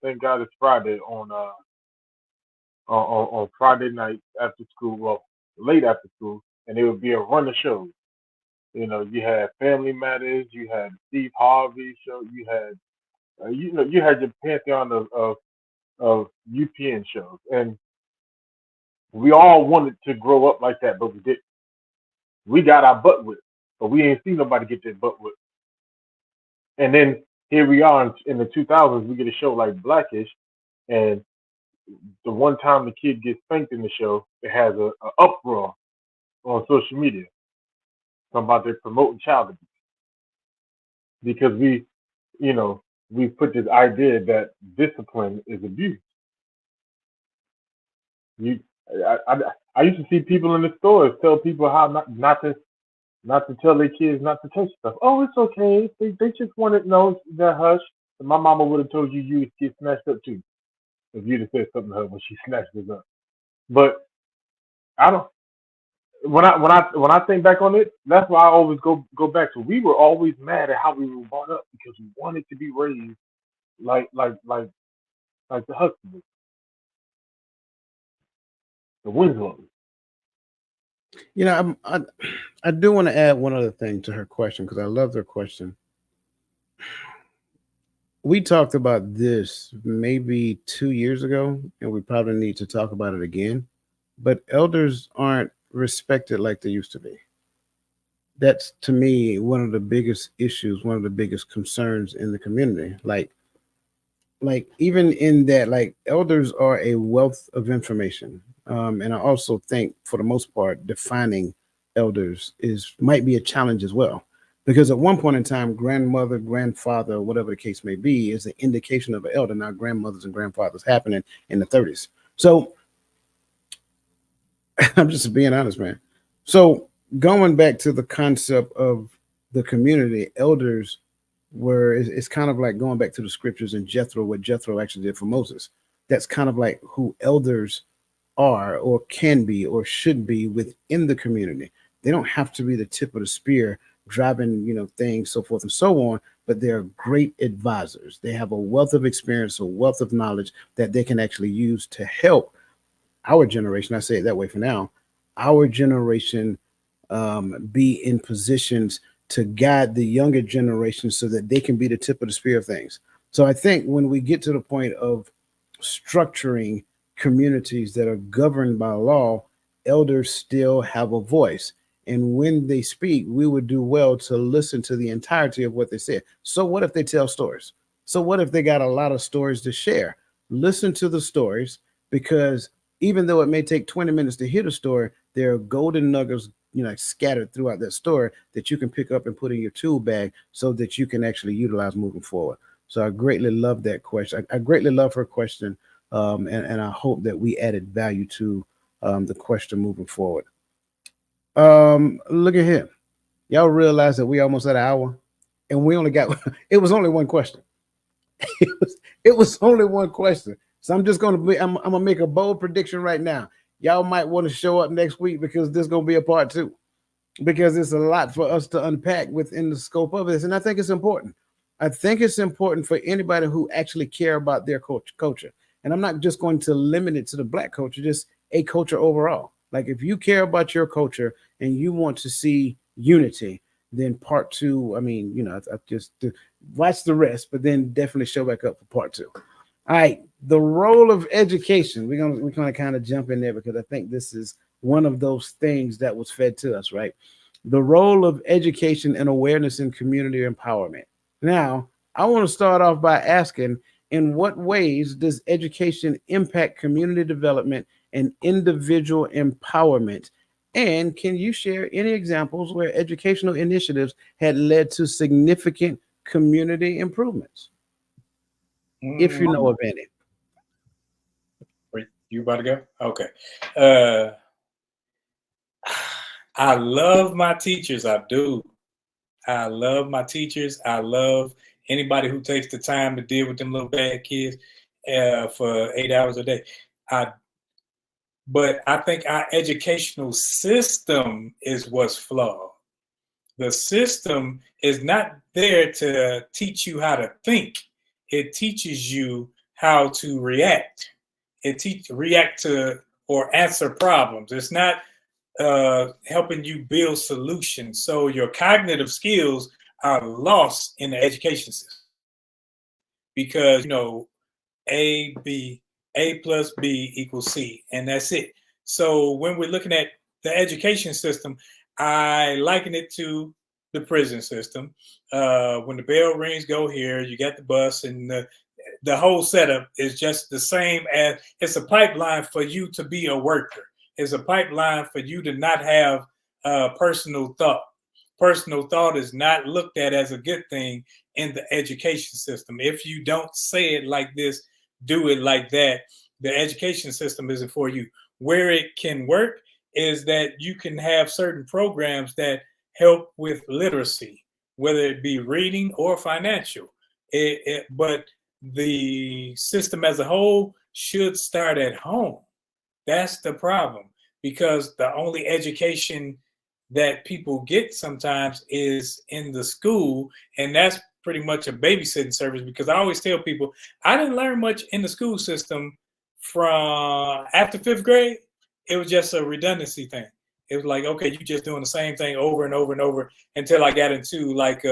Thank God it's Friday on Friday night after school, well late after school, and it would be a run of shows. You had Family Matters, you had Steve Harvey show, you had you had your pantheon of UPN shows, and we all wanted to grow up like that, but we didn't. We got our butt whipped, but we ain't seen nobody get their butt whipped. And then here we are in the 2000s, we get a show like Blackish, and the one time the kid gets spanked in the show, it has a uproar on social media talking about they're promoting child abuse because you know, we put this idea that discipline is abuse. You, I used to see people in the stores tell people how not to tell their kids not to touch stuff. Oh, it's okay. They just want to know that hush. And my mama would have told you would get snatched up too if you'd have said something to her when she snatched us up. But I don't. When I think back on it, that's why I always go back to. We were always mad at how we were brought up because we wanted to be raised like the Huxtables, the Winslows. I do want to add one other thing to her question because I love her question. We talked about this maybe 2 years ago, and we probably need to talk about it again. But elders aren't respected like they used to be. That's to me one of the biggest issues, one of the biggest concerns in the community. Like even in that, like elders are a wealth of information, and I also think for the most part defining elders is might be a challenge as well, because at one point in time grandmother, grandfather, whatever the case may be, is an indication of an elder. Now grandmothers and grandfathers happening in the 30s, so I'm just being honest, man. So going back to the concept of the community, elders were it's kind of like going back to the scriptures and Jethro, what Jethro actually did for Moses. That's kind of like who elders are or can be or should be within the community. They don't have to be the tip of the spear driving, things, so forth and so on, but they're great advisors. They have a wealth of experience, a wealth of knowledge that they can actually use to help our generation, I say it that way for now, our generation be in positions to guide the younger generation so that they can be the tip of the spear of things. So I think when we get to the point of structuring communities that are governed by law, elders still have a voice. And when they speak, we would do well to listen to the entirety of what they say. So, what if they tell stories? So, what if they got a lot of stories to share? Listen to the stories because even though it may take 20 minutes to hear the story, there are golden nuggets, scattered throughout that story that you can pick up and put in your tool bag so that you can actually utilize moving forward. So I greatly love that question. I greatly love her question. And I hope that we added value to the question moving forward. Look at here. Y'all realize that we almost at an hour. and we only got it was only one question. It was only one question. So I'm just gonna be I'm gonna make a bold prediction right now. Y'all might want to show up next week because this is gonna be a part two, because it's a lot for us to unpack within the scope of this. And I think it's important. I think it's important for anybody who actually care about their culture. And I'm not just going to limit it to the black culture, just a culture overall. Like if you care about your culture and you want to see unity, then part two, I mean, I just watch the rest, but then definitely show back up for part two. All right, the role of education. We're gonna kind of jump in there because I think this is one of those things that was fed to us, right? The role of education and awareness in community empowerment. Now, I want to start off by asking, in what ways does education impact community development and individual empowerment? And can you share any examples where educational initiatives had led to significant community improvements, if you know Mm, of any? wait, you about to go? Okay. Uh, I love my teachers. I do. I love my teachers. I love anybody who takes the time to deal with them little bad kids for 8 hours a day. I, but I think our educational system is what's flawed. The system is not there to teach you how to think. It teaches you how to react. React to or answer problems. It's not helping you build solutions. So your cognitive skills are lost in the education system because A plus B equals C, and that's it. So when we're looking at the education system, I liken it to the prison system. When the bell rings, go here. You got the bus, and the whole setup is just the same as it's a pipeline for you to be a worker. It's a pipeline for you to not have personal thought. Personal thought is not looked at as a good thing in the education system. If you don't say it like this, do it like that, the education system isn't for you. Where it can work is that you can have certain programs that help with literacy, whether it be reading or financial. But the system as a whole should start at home. That's the problem, because the only education that people get sometimes is in the school, and that's pretty much a babysitting service. Because I always tell people I didn't learn much in the school system from after fifth grade. It was just a redundancy thing. It was like, okay, you just doing the same thing over and over and over until I got into like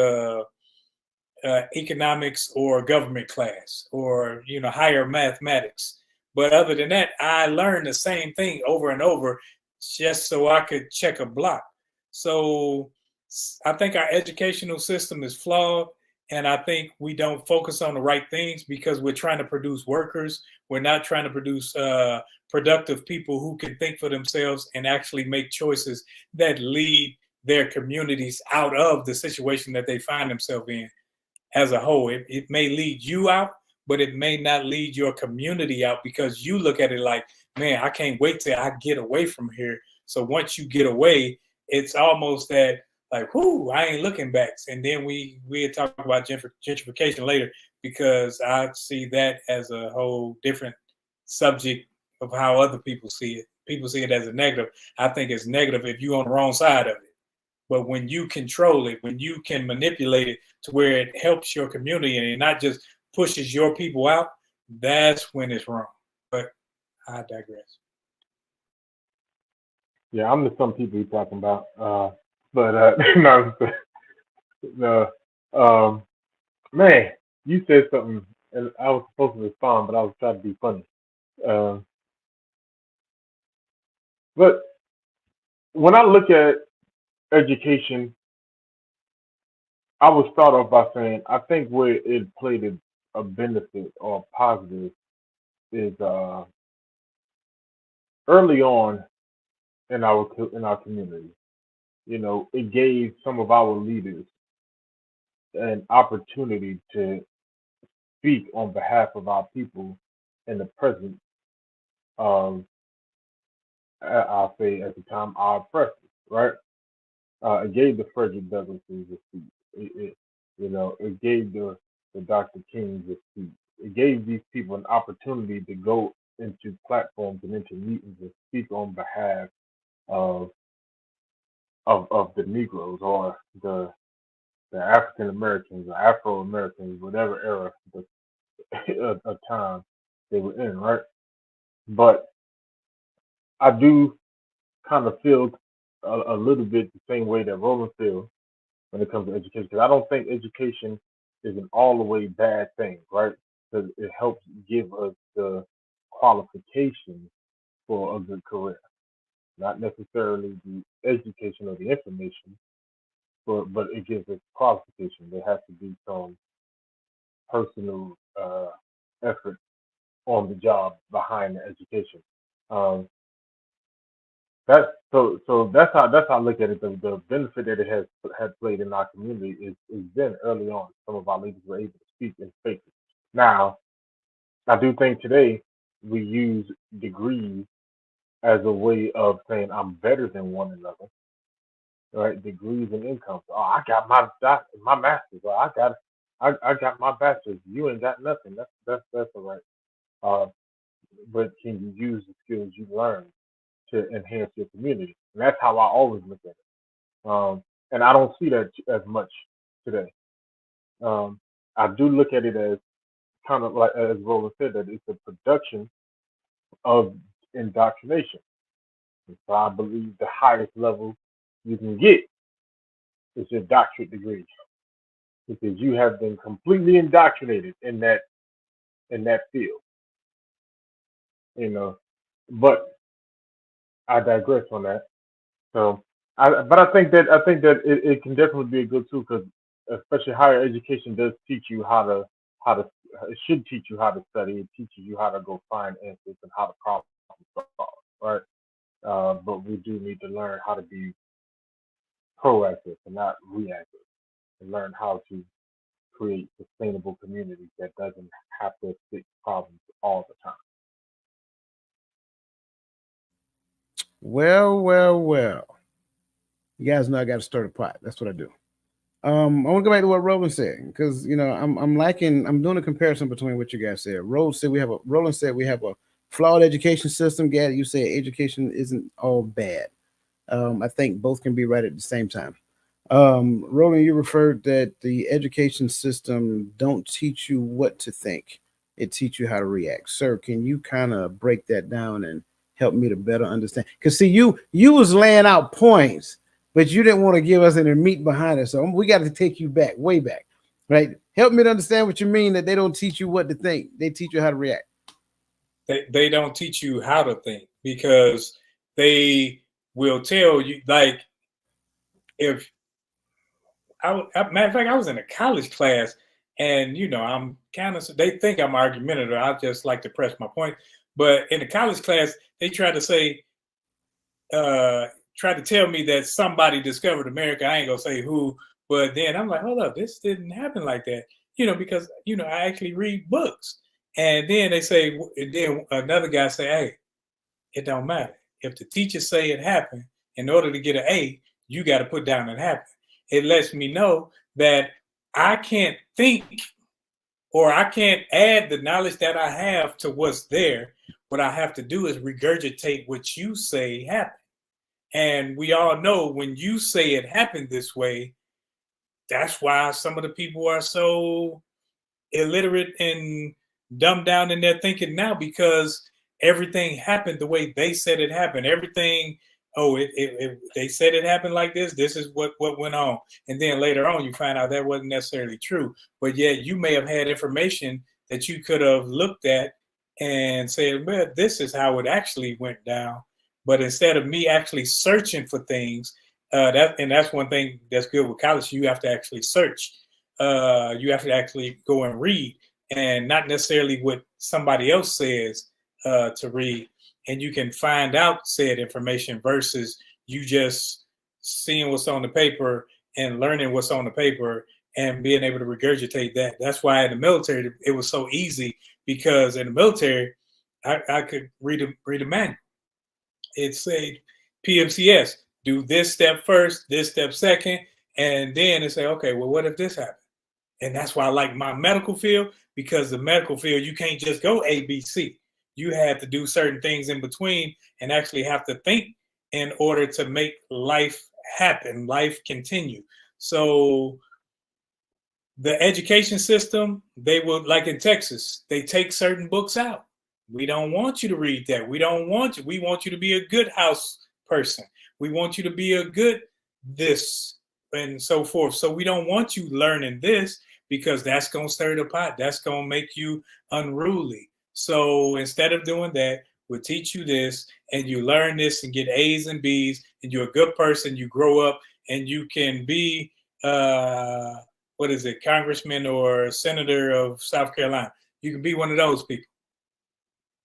economics or government class or higher mathematics. But other than that, I learned the same thing over and over just so I could check a block. So I think our educational system is flawed, and I think we don't focus on the right things because we're trying to produce workers. We're not trying to produce productive people who can think for themselves and actually make choices that lead their communities out of the situation that they find themselves in as a whole. It may lead you out, but it may not lead your community out because you look at it like, man, I can't wait till I get away from here. So once you get away, it's almost that like, whoo, I ain't looking back. And then we talk about gentrification later, because I see that as a whole different subject of how other people see it. People see it as a negative. I think it's negative if you're on the wrong side of it. But when you control it, when you can manipulate it to where it helps your community and it not just pushes your people out, that's when it's wrong. But I digress. Yeah, I'm the some people you're talking about. But no, no. Um, man, you said something, and I was supposed to respond, but I was trying to be funny. Um, but when I look at education, I would start off by saying I think where it played a benefit or a positive is early on in our community. You know, it gave some of our leaders an opportunity to speak on behalf of our people in the presence of, I'll say at the time, our oppressors, right? It gave the Frederick Douglasses a speak. It gave the Dr. Kings a speech. It gave these people an opportunity to go into platforms and into meetings and speak on behalf of the Negroes or the African Americans or Afro Americans, whatever era of time they were in, right? But I do kind of feel a little bit the same way that Roland feels when it comes to education, because I don't think education is an all the way bad thing, right? Because it helps give us the qualifications for a good career, not necessarily the education or the information, but it gives us qualification. There has to be some personal effort on the job behind the education. Um, that's how I look at it. The benefit that it has had played in our community is then early on. Some of our leaders were able to speak in spaces. Now, I do think today we use degrees as a way of saying I'm better than one another, right? Degrees and incomes. Oh, I got my master's. Or I got my bachelor's. You ain't got nothing. That's all right. Uh, but can you use the skills you learn to enhance your community? And that's how I always look at it. And I don't see that as much today. Um, I do look at it as kind of like, as Roland said, that it's a production of indoctrination. And so I believe the highest level you can get is your doctorate degree, because you have been completely indoctrinated in that field. You know, but I digress on that. So, I think that it can definitely be a good tool, because especially higher education does teach you how to it should teach you how to study. It teaches you how to go find answers and how to problem solve, right? But we do need to learn how to be proactive and not reactive, and learn how to create sustainable communities that doesn't have to fix problems all the time. Well, well, well. You guys know I got to stir the pot. That's what I do. I want to go back to what Roland said, because I'm liking. I'm doing a comparison between what you guys said. Roland said we have a flawed education system. Gad, you said education isn't all bad. I think both can be right at the same time. Roland, you referred that the education system don't teach you what to think; it teach you how to react. Sir, can you kind of break that down and help me to better understand? Because see, you was laying out points, but you didn't want to give us any meat behind it. So we got to take you back, way back, right? Help me to understand what you mean that they don't teach you what to think; they teach you how to react. They don't teach you how to think, because they will tell you, like, if matter of fact, I was in a college class, and I'm kind of, they think I'm argumentative. I just like to press my point. But in the college class, they try to say, uh, try to tell me that somebody discovered America. I ain't gonna say who, but then I'm like, hold up, this didn't happen like that. Because I actually read books. And then they say, and then another guy say, hey, it don't matter. If the teacher say it happened, in order to get an A, you got to put down it happened. It lets me know that I can't think, or I can't add the knowledge that I have to what's there. What I have to do is regurgitate what you say happened. And we all know, when you say it happened this way, that's why some of the people are so illiterate and dumbed down in their thinking now, because everything happened the way they said it happened. Everything, oh, they said it happened like this. This is what went on. And then later on, you find out that wasn't necessarily true. But yet you may have had information that you could have looked at and said, well, this is how it actually went down. But instead of me actually searching for things, that's one thing that's good with college. You have to actually search. You have to actually go and read, and not necessarily what somebody else says to read. And you can find out said information versus you just seeing what's on the paper and learning what's on the paper and being able to regurgitate that. That's why in the military it was so easy, because in the military I could read a manual. It said PMCS, do this step first, this step second, and then it say, okay, well, what if this happens? And that's why I like my medical field, because the medical field, you can't just go A, B, C. You have to do certain things in between and actually have to think in order to make life happen, life continue. So the education system, they will, like in Texas, they take certain books out. We don't want you to read that. We don't want you. We want you to be a good house person. We want you to be a good this and so forth. So we don't want you learning this, because that's going to stir the pot. That's going to make you unruly. So instead of doing that, we'll teach you this, and you learn this and get A's and B's, and you're a good person. You grow up and you can be, what is it, congressman or senator of South Carolina. You can be one of those people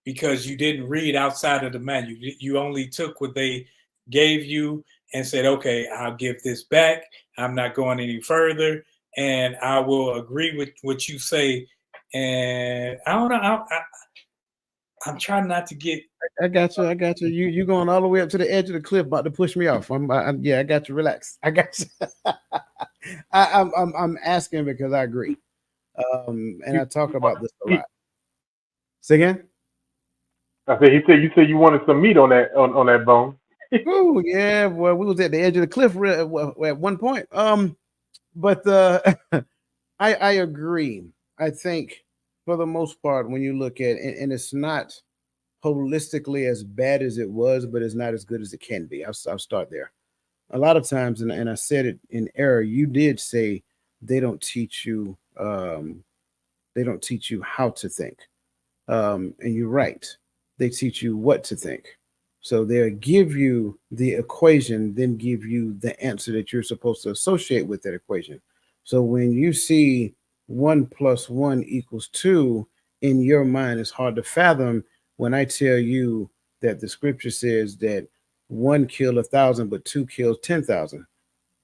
because you didn't read outside of the manual. You only took what they gave you and said, okay, I'll give this back. I'm not going any further, and I will agree with what you say. And I don't know. I'm trying not to get. I got you. I got you. You going all the way up to the edge of the cliff, about to push me off. Yeah. I got you. Relax. I got you. I'm asking because I agree. And I talk about this a lot. Say again. I said, you said you wanted some meat on that bone. Oh yeah, well, we was at the edge of the cliff at one point. But I agree. I think for the most part, when you look at it, and it's not holistically as bad as it was, but it's not as good as it can be. I'll start there. A lot of times, and I said it in error, you did say they don't teach you how to think. And you're right. They teach you what to think. So they'll give you the equation, then give you the answer that you're supposed to associate with that equation. So when you see 1 + 1 = 2 in your mind, it's hard to fathom when I tell you that the scripture says that 1 killed 1,000, but 2 kills 10,000.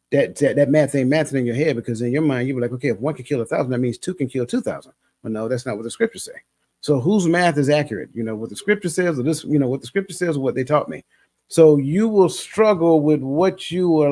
That math ain't mathing in your head, because in your mind you were like, okay, if 1 can kill 1,000, that means 2 can kill 2,000. Well, no, that's not what the scriptures say. So whose math is accurate? What the scripture says, or this, what the scripture says, or what they taught me. So you will struggle with what you were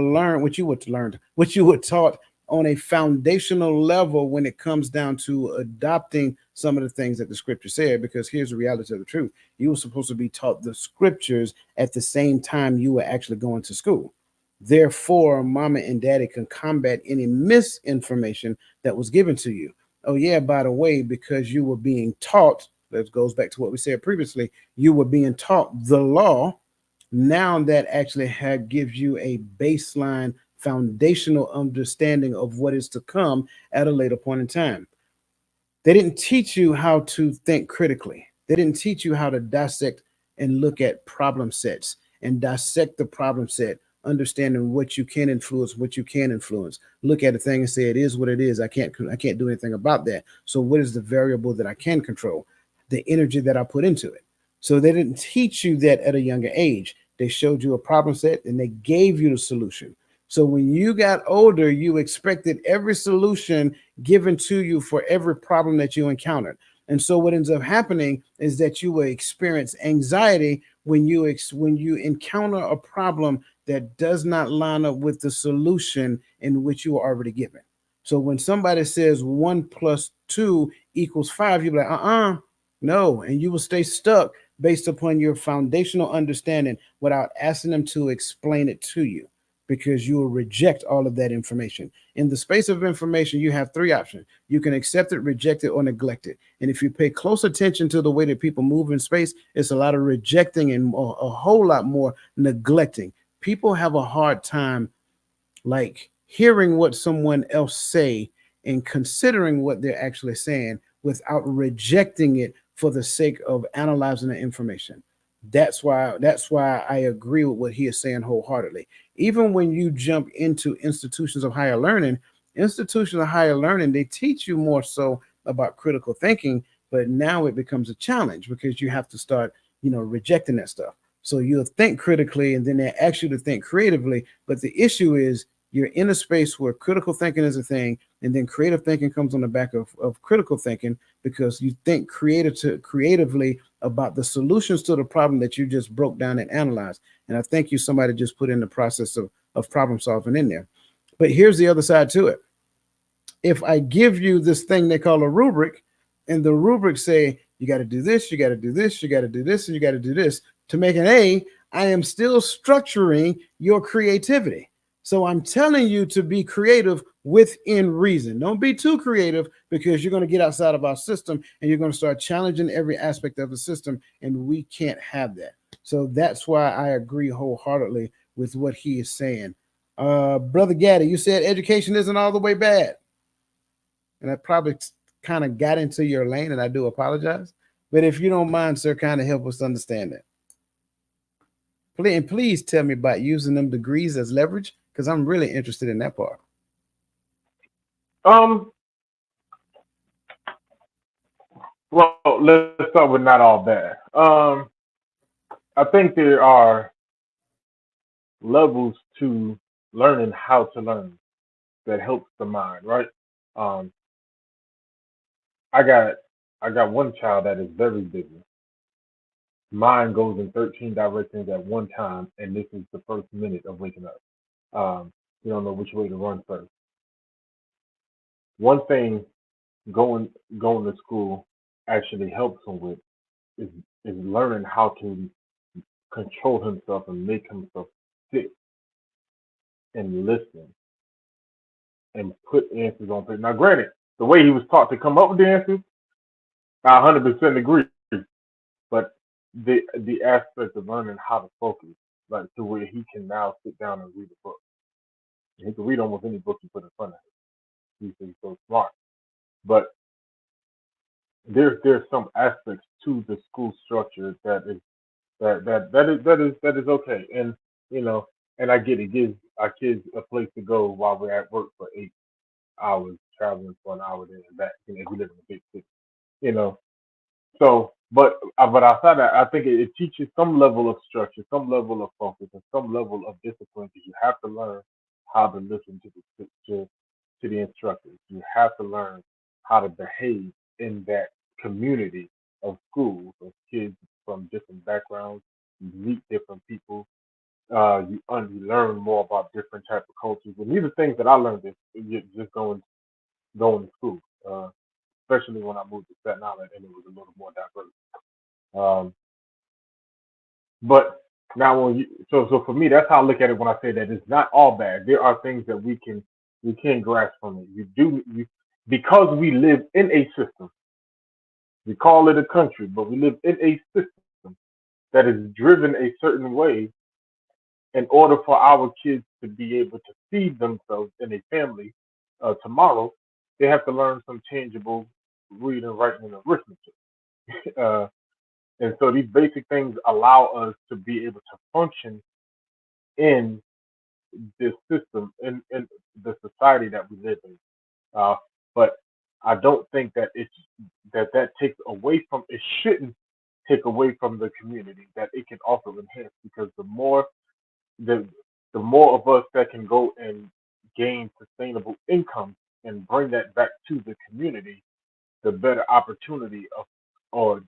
taught on a foundational level when it comes down to adopting some of the things that the scripture said, because here's the reality of the truth. You were supposed to be taught the scriptures at the same time you were actually going to school. Therefore, mama and daddy can combat any misinformation that was given to you. Oh yeah, by the way, because you were being taught, that goes back to what we said previously, you were being taught the law. Now that actually gives you a baseline foundational understanding of what is to come at a later point in time. They didn't teach you how to think critically. They didn't teach you how to dissect and look at problem sets and dissect the problem set, understanding what you can influence, what you can influence. Look at a thing and say, it is what it is. I can't do anything about that. So what is the variable that I can control? The energy that I put into it. So they didn't teach you that at a younger age. They showed you a problem set and they gave you the solution. So when you got older, you expected every solution given to you for every problem that you encountered. And so what ends up happening is that you will experience anxiety when you encounter a problem that does not line up with the solution in which you are already given. So when somebody says 1 + 2 = 5, you'll be like, no. And you will stay stuck based upon your foundational understanding without asking them to explain it to you, because you will reject all of that information. In the space of information, you have 3 options. You can accept it, reject it, or neglect it. And if you pay close attention to the way that people move in space, it's a lot of rejecting and a whole lot more neglecting. People have a hard time like hearing what someone else say and considering what they're actually saying without rejecting it for the sake of analyzing the information. That's why I agree with what he is saying wholeheartedly. Even when you jump into institutions of higher learning, they teach you more so about critical thinking, but now it becomes a challenge because you have to start, rejecting that stuff. So you'll think critically and then they ask you to think creatively. But the issue is you're in a space where critical thinking is a thing, and then creative thinking comes on the back of critical thinking, because you think creatively about the solutions to the problem that you just broke down and analyzed. And I think somebody just put in the process of problem solving in there. But here's the other side to it. if I give you this thing they call a rubric, and the rubric say you got to do this, you got to do this, you got to do this, and you got to do this to make an A, I am still structuring your creativity. So I'm telling you to be creative within reason. Don't be too creative because you're going to get outside of our system and you're going to start challenging every aspect of the system, and we can't have that. So that's why I agree wholeheartedly with what he is saying. Brother Gaddy, you said education isn't all the way bad, and I probably kind of got into your lane, and I do apologize. But if you don't mind, sir, kind of help us understand that. Please, and please tell me about using them degrees as leverage because I'm really interested in that part. Um, well, let's start with not all bad. I think there are levels to learning how to learn that helps the mind, right? Um, I got I got one child that is very busy. Mine goes in 13 directions at one time, and this is the first minute of waking up. You don't know which way to run first. One thing going going to school actually helps him with is is learning how to control himself and make himself sit and listen and put answers on paper. Now, granted, the way he was taught to come up with the answers, I 100% agree. But the aspect of learning how to focus, like to where he can now sit down and read a book. He can read almost any book you put in front of him. He's so smart. But there's some aspects to the school structure that is okay. And you know, and I get it gives our kids a place to go while we're at work for 8 hours traveling for an hour there and back. You know, if we live in a big city, you know. So, but outside that, I think it teaches some level of structure, some level of focus, and some level of discipline. Because you have to learn how to listen to the instructors. You have to learn how to behave in that community of schools of kids from different backgrounds. You meet different people. You learn more about different type of cultures. And these are things that I learned just going to school. Especially when I moved to Staten Island and it was a little more diverse. Um, but now when you so for me that's how I look at it when I say that it's not all bad. There are things that we can grasp from it. Because we live in a system. We call it a country, but we live in a system that is driven a certain way in order for our kids to be able to feed themselves in a family tomorrow, they have to learn some tangible reading, writing, and arithmetic. Uh, and so these basic things allow us to be able to function in this system, in the society that we live in. Uh, but I don't think that takes away from it shouldn't take away from the community that it can also enhance because the the more of us that can go and gain sustainable income and bring that back to the community, the better opportunity of or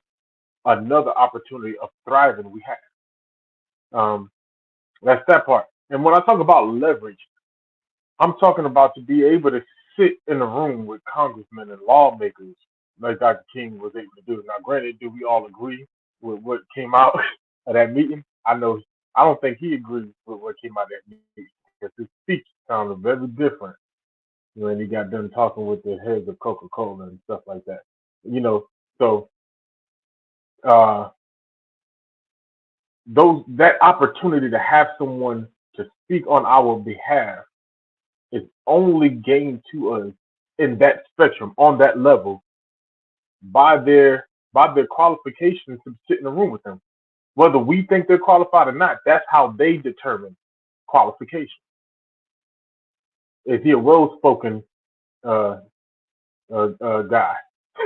another opportunity of thriving we have. Um, that's that part. And when I talk about leverage, I'm talking about to be able to sit in a room with congressmen and lawmakers like Dr. King was able to do. Now, granted, do we all agree with what came out of that meeting? I don't think he agrees with what came out of that meeting because his speech sounded very different when he got done talking with the heads of Coca-Cola and stuff like that. You know, so uh, that opportunity to have someone to speak on our behalf is only gained to us in that spectrum, on that level, by their qualifications to sit in a room with them. Whether we think they're qualified or not, that's how they determine qualification. Is he a well-spoken uh, guy?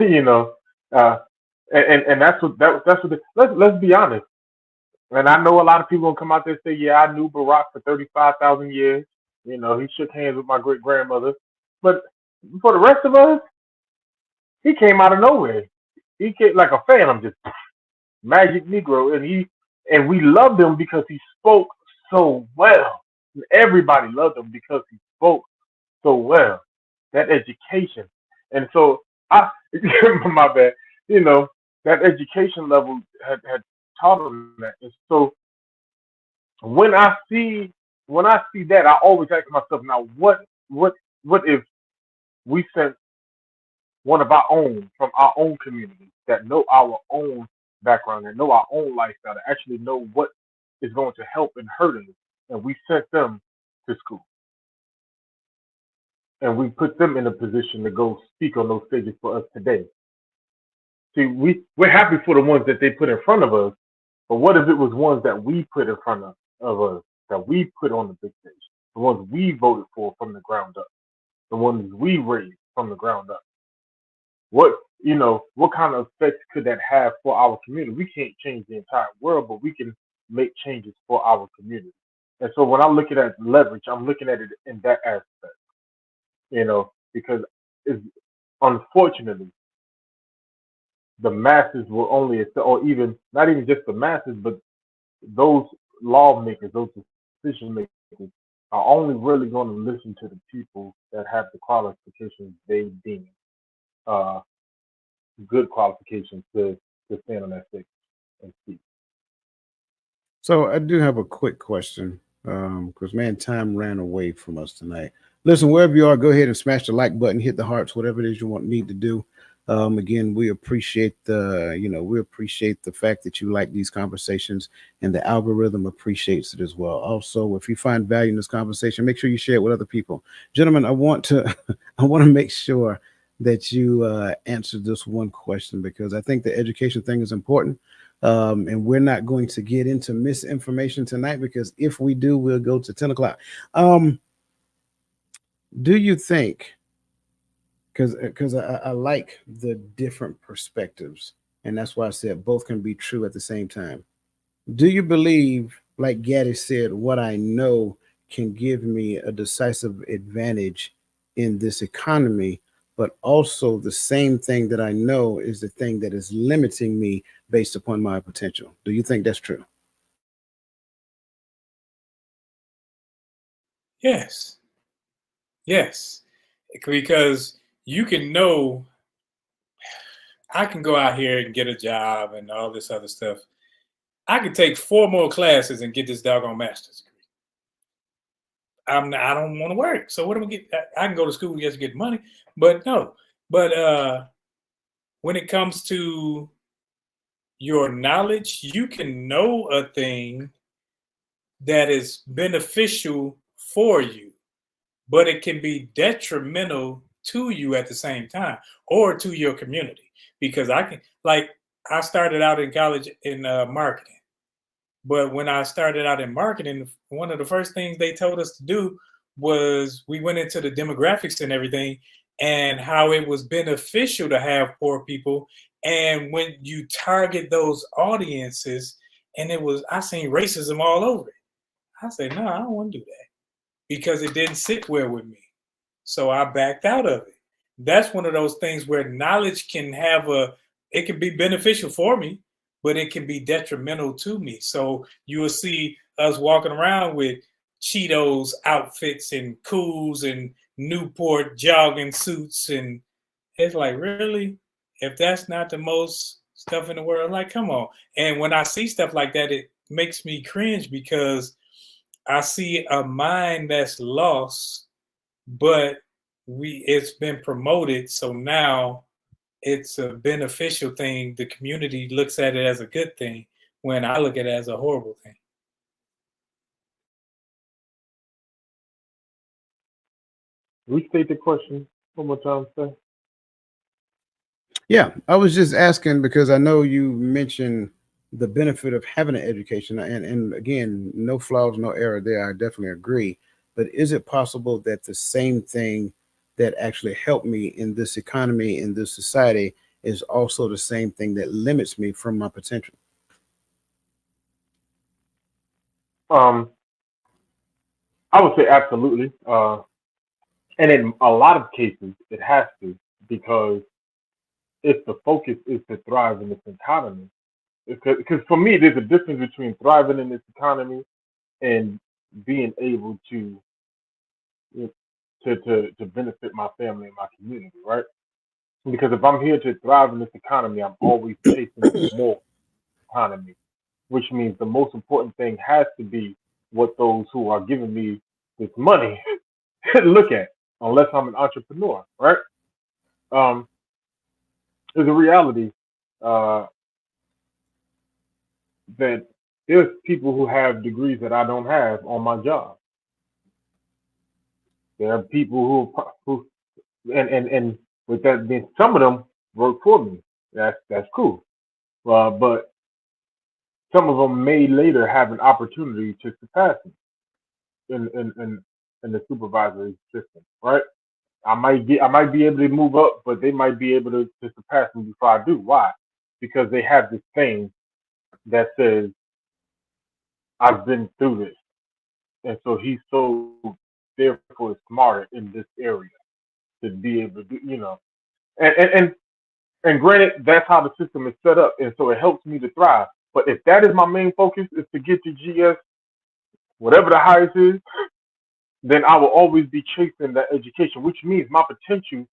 you know, uh, and that's what. Let's be honest. And I know a lot of people gonna come out there and say, "Yeah, I knew Barack for 35,000 years. You know, he shook hands with my great grandmother." But for the rest of us, he came out of nowhere. He came like a phantom, just magic Negro, and we loved him because he spoke so well. And everybody loved him because he spoke so well. that education. And so I, my bad, you know, that education level had taught them that. And so when I see that, I always ask myself, now what what if we sent one of our own from our own community that know our own background and know our own lifestyle, that actually know what is going to help and hurt us, and we sent them to school and we put them in a position to go speak on those stages for us today. See, we're happy for the ones that they put in front of us, but what if it was ones that we put in front of us, that we put on the big stage, the ones we voted for from the ground up, the ones we raised from the ground up? What what kind of effects could that have for our community? We can't change the entire world, but we can make changes for our community. And so when I look at it as leverage, I'm looking at it in that aspect, because it's unfortunately the masses will only, or even not even just the masses, but those lawmakers, those decision makers are only really going to listen to the people that have the qualifications they deem uh, good qualifications to stand on that stage and speak. So I do have a quick question because man, time ran away from us tonight. Listen, wherever you are, go ahead and smash the like button, hit the hearts, whatever it is you need to do. Again, we appreciate we appreciate the fact that you like these conversations, and the algorithm appreciates it as well. Also, if you find value in this conversation, make sure you share it with other people. Gentlemen, I want to I want to make sure that you answer this one question because I think the education thing is important. And we're not going to get into misinformation tonight because if we do, we'll go to 10 o'clock. Um, do you think, because I like the different perspectives, and that's why I said both can be true at the same time. Do you believe, like Gaddy said, what I know can give me a decisive advantage in this economy, but also the same thing that I know is the thing that is limiting me based upon my potential? Do you think that's true? Yes, yes, because you can know I can go out here and get a job and all this other stuff. I could take 4 more classes and get this doggone master's degree. I don't want to work. So what am I get? I can go to school just to get money, but no. But when it comes to your knowledge, you can know a thing that is beneficial for you, but it can be detrimental to you at the same time or to your community. Because I started out in college in marketing. But when I started out in marketing, one of the first things they told us to do was we went into the demographics and everything and how it was beneficial to have poor people. And when you target those audiences, and I seen racism all over it. I said, no, I don't want to do that because it didn't sit well with me. So I backed out of it. That's one of those things where knowledge it can be beneficial for me, but it can be detrimental to me. So you will see us walking around with Cheetos outfits and Cools and Newport jogging suits. And it's like, really? If that's not the most stuff in the world, like, come on. And when I see stuff like that, it makes me cringe because I see a mind that's lost, but it's been promoted, so now it's a beneficial thing. The community looks at it as a good thing when I look at it as a horrible thing. Restate the question one more time, sir. Yeah, I was just asking because I know you mentioned the benefit of having an education, and again, no flaws, no error there. I definitely agree. But is it possible that the same thing that actually helped me in this economy, in this society, is also the same thing that limits me from my potential? Um, I would say absolutely. And in a lot of cases, it has to, because if the focus is to thrive in this economy, because for me, there's a difference between thriving in this economy and being able to to benefit my family and my community, right? Because if I'm here to thrive in this economy, I'm always chasing more economy, which means the most important thing has to be what those who are giving me this money look at, unless I'm an entrepreneur, right? Um, there's a reality uh, that there's people who have degrees that I don't have on my job. There are people and with that being, some of them work for me. That's cool. But some of them may later have an opportunity to surpass me in the supervisory system, right? I might be able to move up, but they might be able to surpass me before I do. Why? Because they have this thing that says I've been through this, and so he's so therefore smarter in this area to be able to do, and and and, and granted, that's how the system is set up, and so it helps me to thrive. But if that is my main focus, is to get to GS, whatever the highest is, then I will always be chasing that education, which means my potential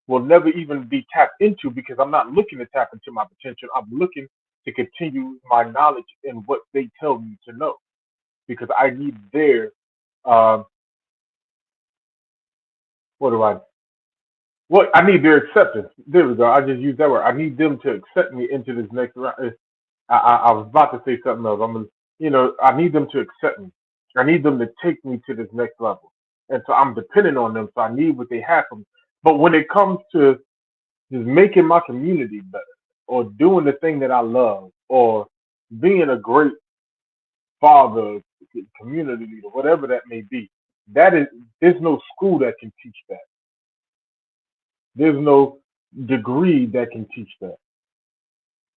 will never even be tapped into because I'm not looking to tap into my potential. I'm looking to continue my knowledge in what they tell me to know because I need their um, what do I what I need their acceptance. There we go. I just used that word. I need them to accept me into this next round. I was about to say something else. I need them to accept me. I need them to take me to this next level, and so I'm dependent on them. So I need what they have from me. But when it comes to just making my community better, or doing the thing that I love, or being a great father, community leader, whatever that may be, that is, there's no school that can teach that. There's no degree that can teach that.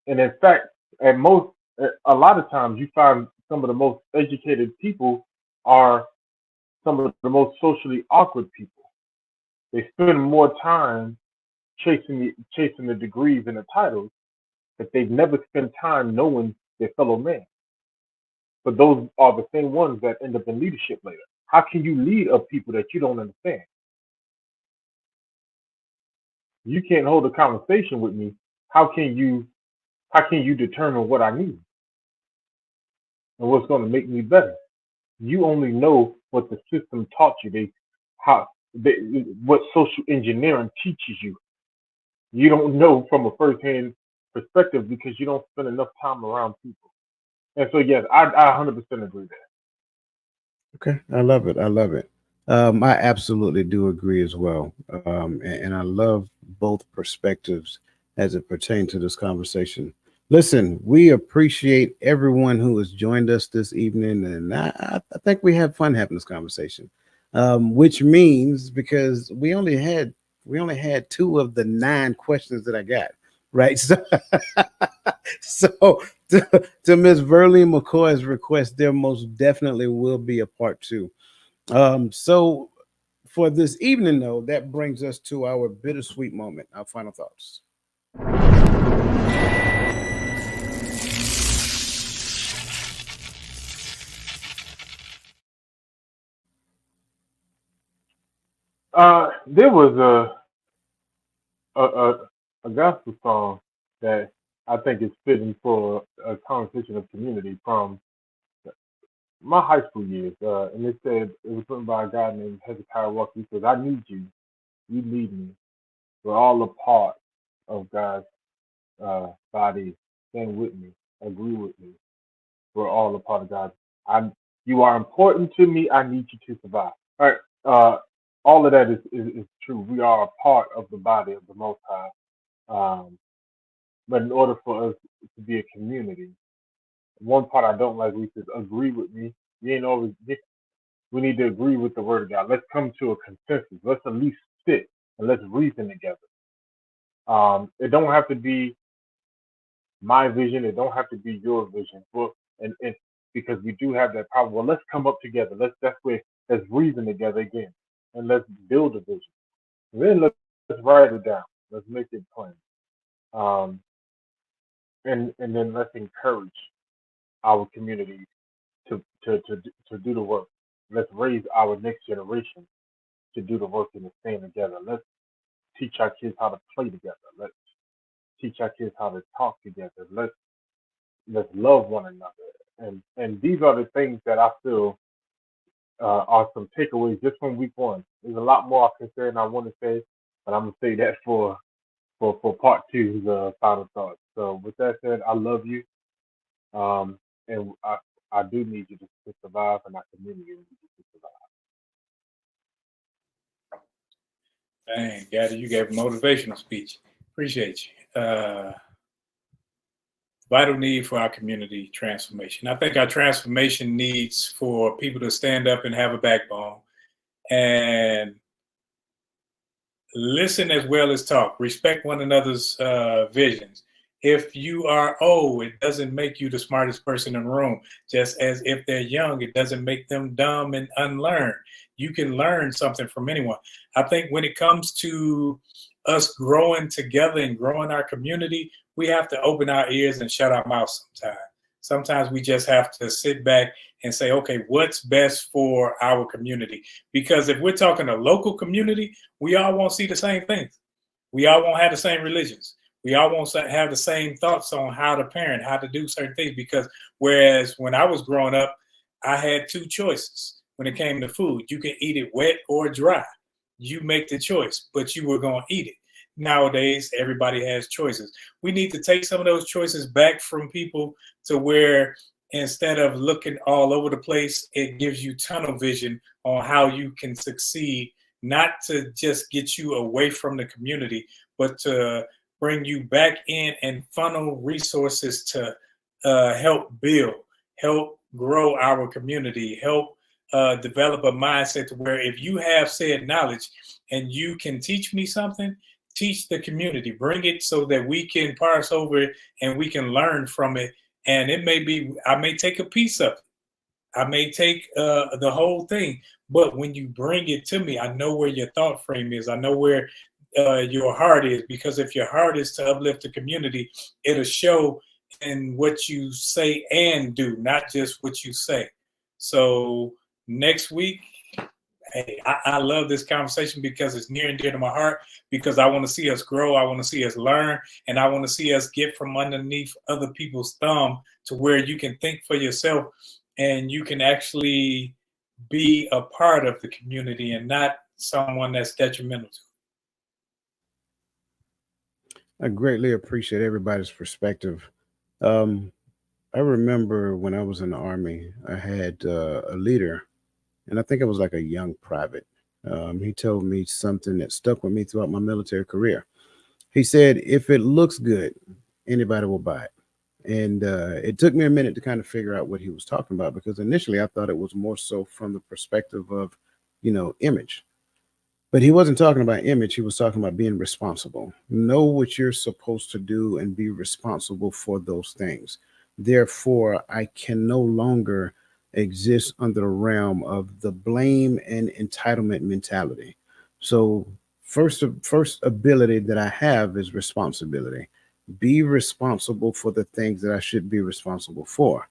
And in fact, a lot of times you find some of the most educated people are some of the most socially awkward people. They spend more time chasing the degrees and the titles, but they've never spent time knowing their fellow man. But those are the same ones that end up in leadership later. How can you lead a people that you don't understand? You can't hold a conversation with me. How can you determine what I need and what's going to make me better? You only know what the system taught you. How they, what social engineering teaches you. You don't know from a first-hand perspective because you don't spend enough time around people. And so, yes, I 100% agree there. Okay, I love it. I love it. I absolutely do agree as well, and I love both perspectives as it pertains to this conversation. Listen, we appreciate everyone who has joined us this evening, and I think we had fun having this conversation, which means because we only had two of the nine questions that I got right. So to Miss Verlene McCoy's request, there most definitely will be a part two. So for this evening, though, that brings us to our bittersweet moment, our final thoughts. There was a, a a gospel song that I think is fitting for a conversation of community from my high school years. And it was written by a guy named Hezekiah Walker. He says, "I need you, you need me. We're all a part of God's body. Stand with me, agree with me. We're all a part of God. I, you are important to me. I need you to survive." All right. All of that is true. We are a part of the body of the Most High. Um, but in order for us to be a community, one part I don't like, we says agree with me. You ain't always. We need to agree with the Word of God. Let's come to a consensus. Let's at least sit and let's reason together. It don't have to be my vision. It don't have to be your vision. Well, and because we do have that power. Well, let's come up together. That's where let's reason together again, and let's build a vision. And then let's write it down. Let's make it plain. Um, and then let's encourage our community to to do the work. Let's raise our next generation to do the work and to stand together. Let's teach our kids how to play together. Let's teach our kids how to talk together. Let's love one another. And these are the things that I feel are some takeaways just from week one. There's a lot more I can say and I want to say, but I'm gonna say that for part two's final thoughts. So with that said, I love you, and I do need you to survive, and our community needs you to survive. Dang, Gaddy, you gave a motivational speech. Appreciate you. Vital need for our community transformation. I think our transformation needs for people to stand up and have a backbone and listen as well as talk. Respect one another's visions. If you are old, it doesn't make you the smartest person in the room. Just as if they're young, it doesn't make them dumb and unlearned. You can learn something from anyone. I think when it comes to us growing together and growing our community, we have to open our ears and shut our mouths sometimes. Sometimes we just have to sit back and say, okay, what's best for our community? Because if we're talking a local community, we all won't see the same things. We all won't have the same religions. We all won't have the same thoughts on how to parent, how to do certain things. Because whereas when I was growing up, I had two choices when it came to food. You can eat it wet or dry. You make the choice, but you were going to eat it. Nowadays, everybody has choices. We need to take some of those choices back from people to where instead of looking all over the place, it gives you tunnel vision on how you can succeed, not to just get you away from the community, but to bring you back in and funnel resources to help build, help grow our community, help develop a mindset to where if you have said knowledge and you can teach me something, teach the community, bring it so that we can parse over it and we can learn from it. And it may be, I may take a piece of it. I may take the whole thing, but when you bring it to me, I know where your thought frame is. I know where your heart is, because if your heart is to uplift the community, it'll show in what you say and do, not just what you say. So next week, hey, I love this conversation because it's near and dear to my heart, because I want to see us grow. I want to see us learn, and I want to see us get from underneath other people's thumb to where you can think for yourself and you can actually be a part of the community and not someone that's detrimental to it. I greatly appreciate everybody's perspective. Um, I remember when I was in the Army, I had a leader, and I think it was like a young private. He told me something that stuck with me throughout my military career. He said, if it looks good, anybody will buy it. And it took me a minute to kind of figure out what he was talking about, because initially I thought it was more so from the perspective of, image. But he wasn't talking about image. He was talking about being responsible. Know what you're supposed to do and be responsible for those things. Therefore, I can no longer exist under the realm of the blame and entitlement mentality. So, first ability that I have is responsibility. Be responsible for the things that I should be responsible for.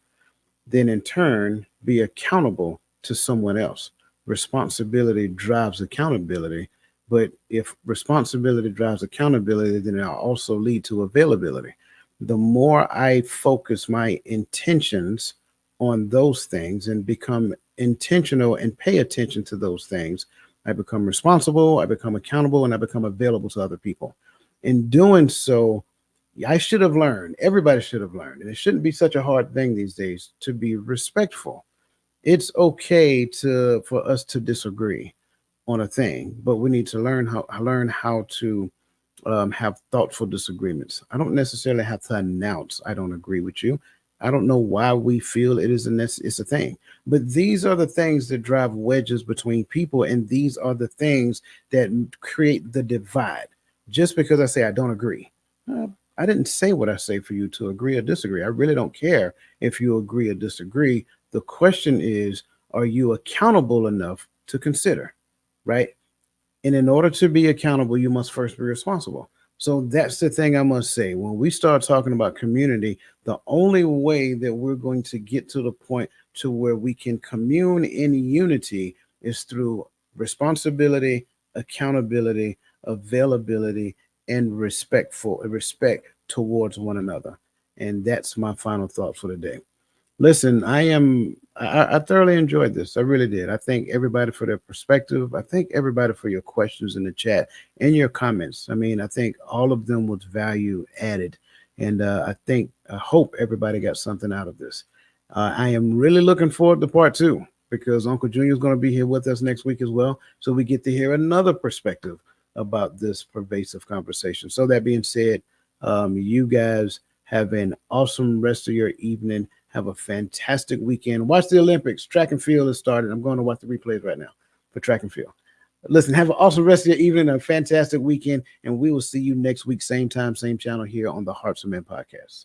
Then, in turn, be accountable to someone else. Responsibility drives accountability. But if responsibility drives accountability, then it'll also lead to availability. The more I focus my intentions on those things and become intentional and pay attention to those things, I become responsible, I become accountable, and I become available to other people. In doing so, I should have learned, everybody should have learned, and it shouldn't be such a hard thing these days to be respectful. It's okay for us to disagree on a thing, but we need to learn how to have thoughtful disagreements. I don't necessarily have to announce I don't agree with you. I don't know why we feel it's a thing, but these are the things that drive wedges between people, and these are the things that create the divide. Just because I say I don't agree, I didn't say what I say for you to agree or disagree. I really don't care if you agree or disagree. The question is, are you accountable enough to consider, right? And in order to be accountable, you must first be responsible. So that's the thing I must say. When we start talking about community, the only way that we're going to get to the point to where we can commune in unity is through responsibility, accountability, availability, and respect towards one another. And that's my final thought for today. Listen, I thoroughly enjoyed this. I really did. I thank everybody for their perspective. I thank everybody for your questions in the chat and your comments. I mean, I think all of them was value added. And I hope everybody got something out of this. I am really looking forward to part two because Uncle Junior is going to be here with us next week as well. So we get to hear another perspective about this pervasive conversation. So that being said, you guys have an awesome rest of your evening. Have a fantastic weekend. Watch the Olympics. Track and field is started. I'm going to watch the replays right now for track and field. Listen, have an awesome rest of your evening, a fantastic weekend, and we will see you next week, same time, same channel here on the Hearts of Men podcast.